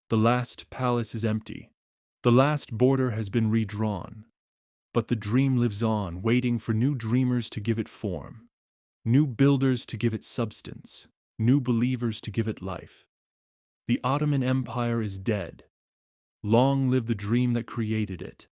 The last palace is empty. The last border has been redrawn. But the dream lives on, waiting for new dreamers to give it form, new builders to give it substance, new believers to give it life. The Ottoman Empire is dead. Long live the dream that created it.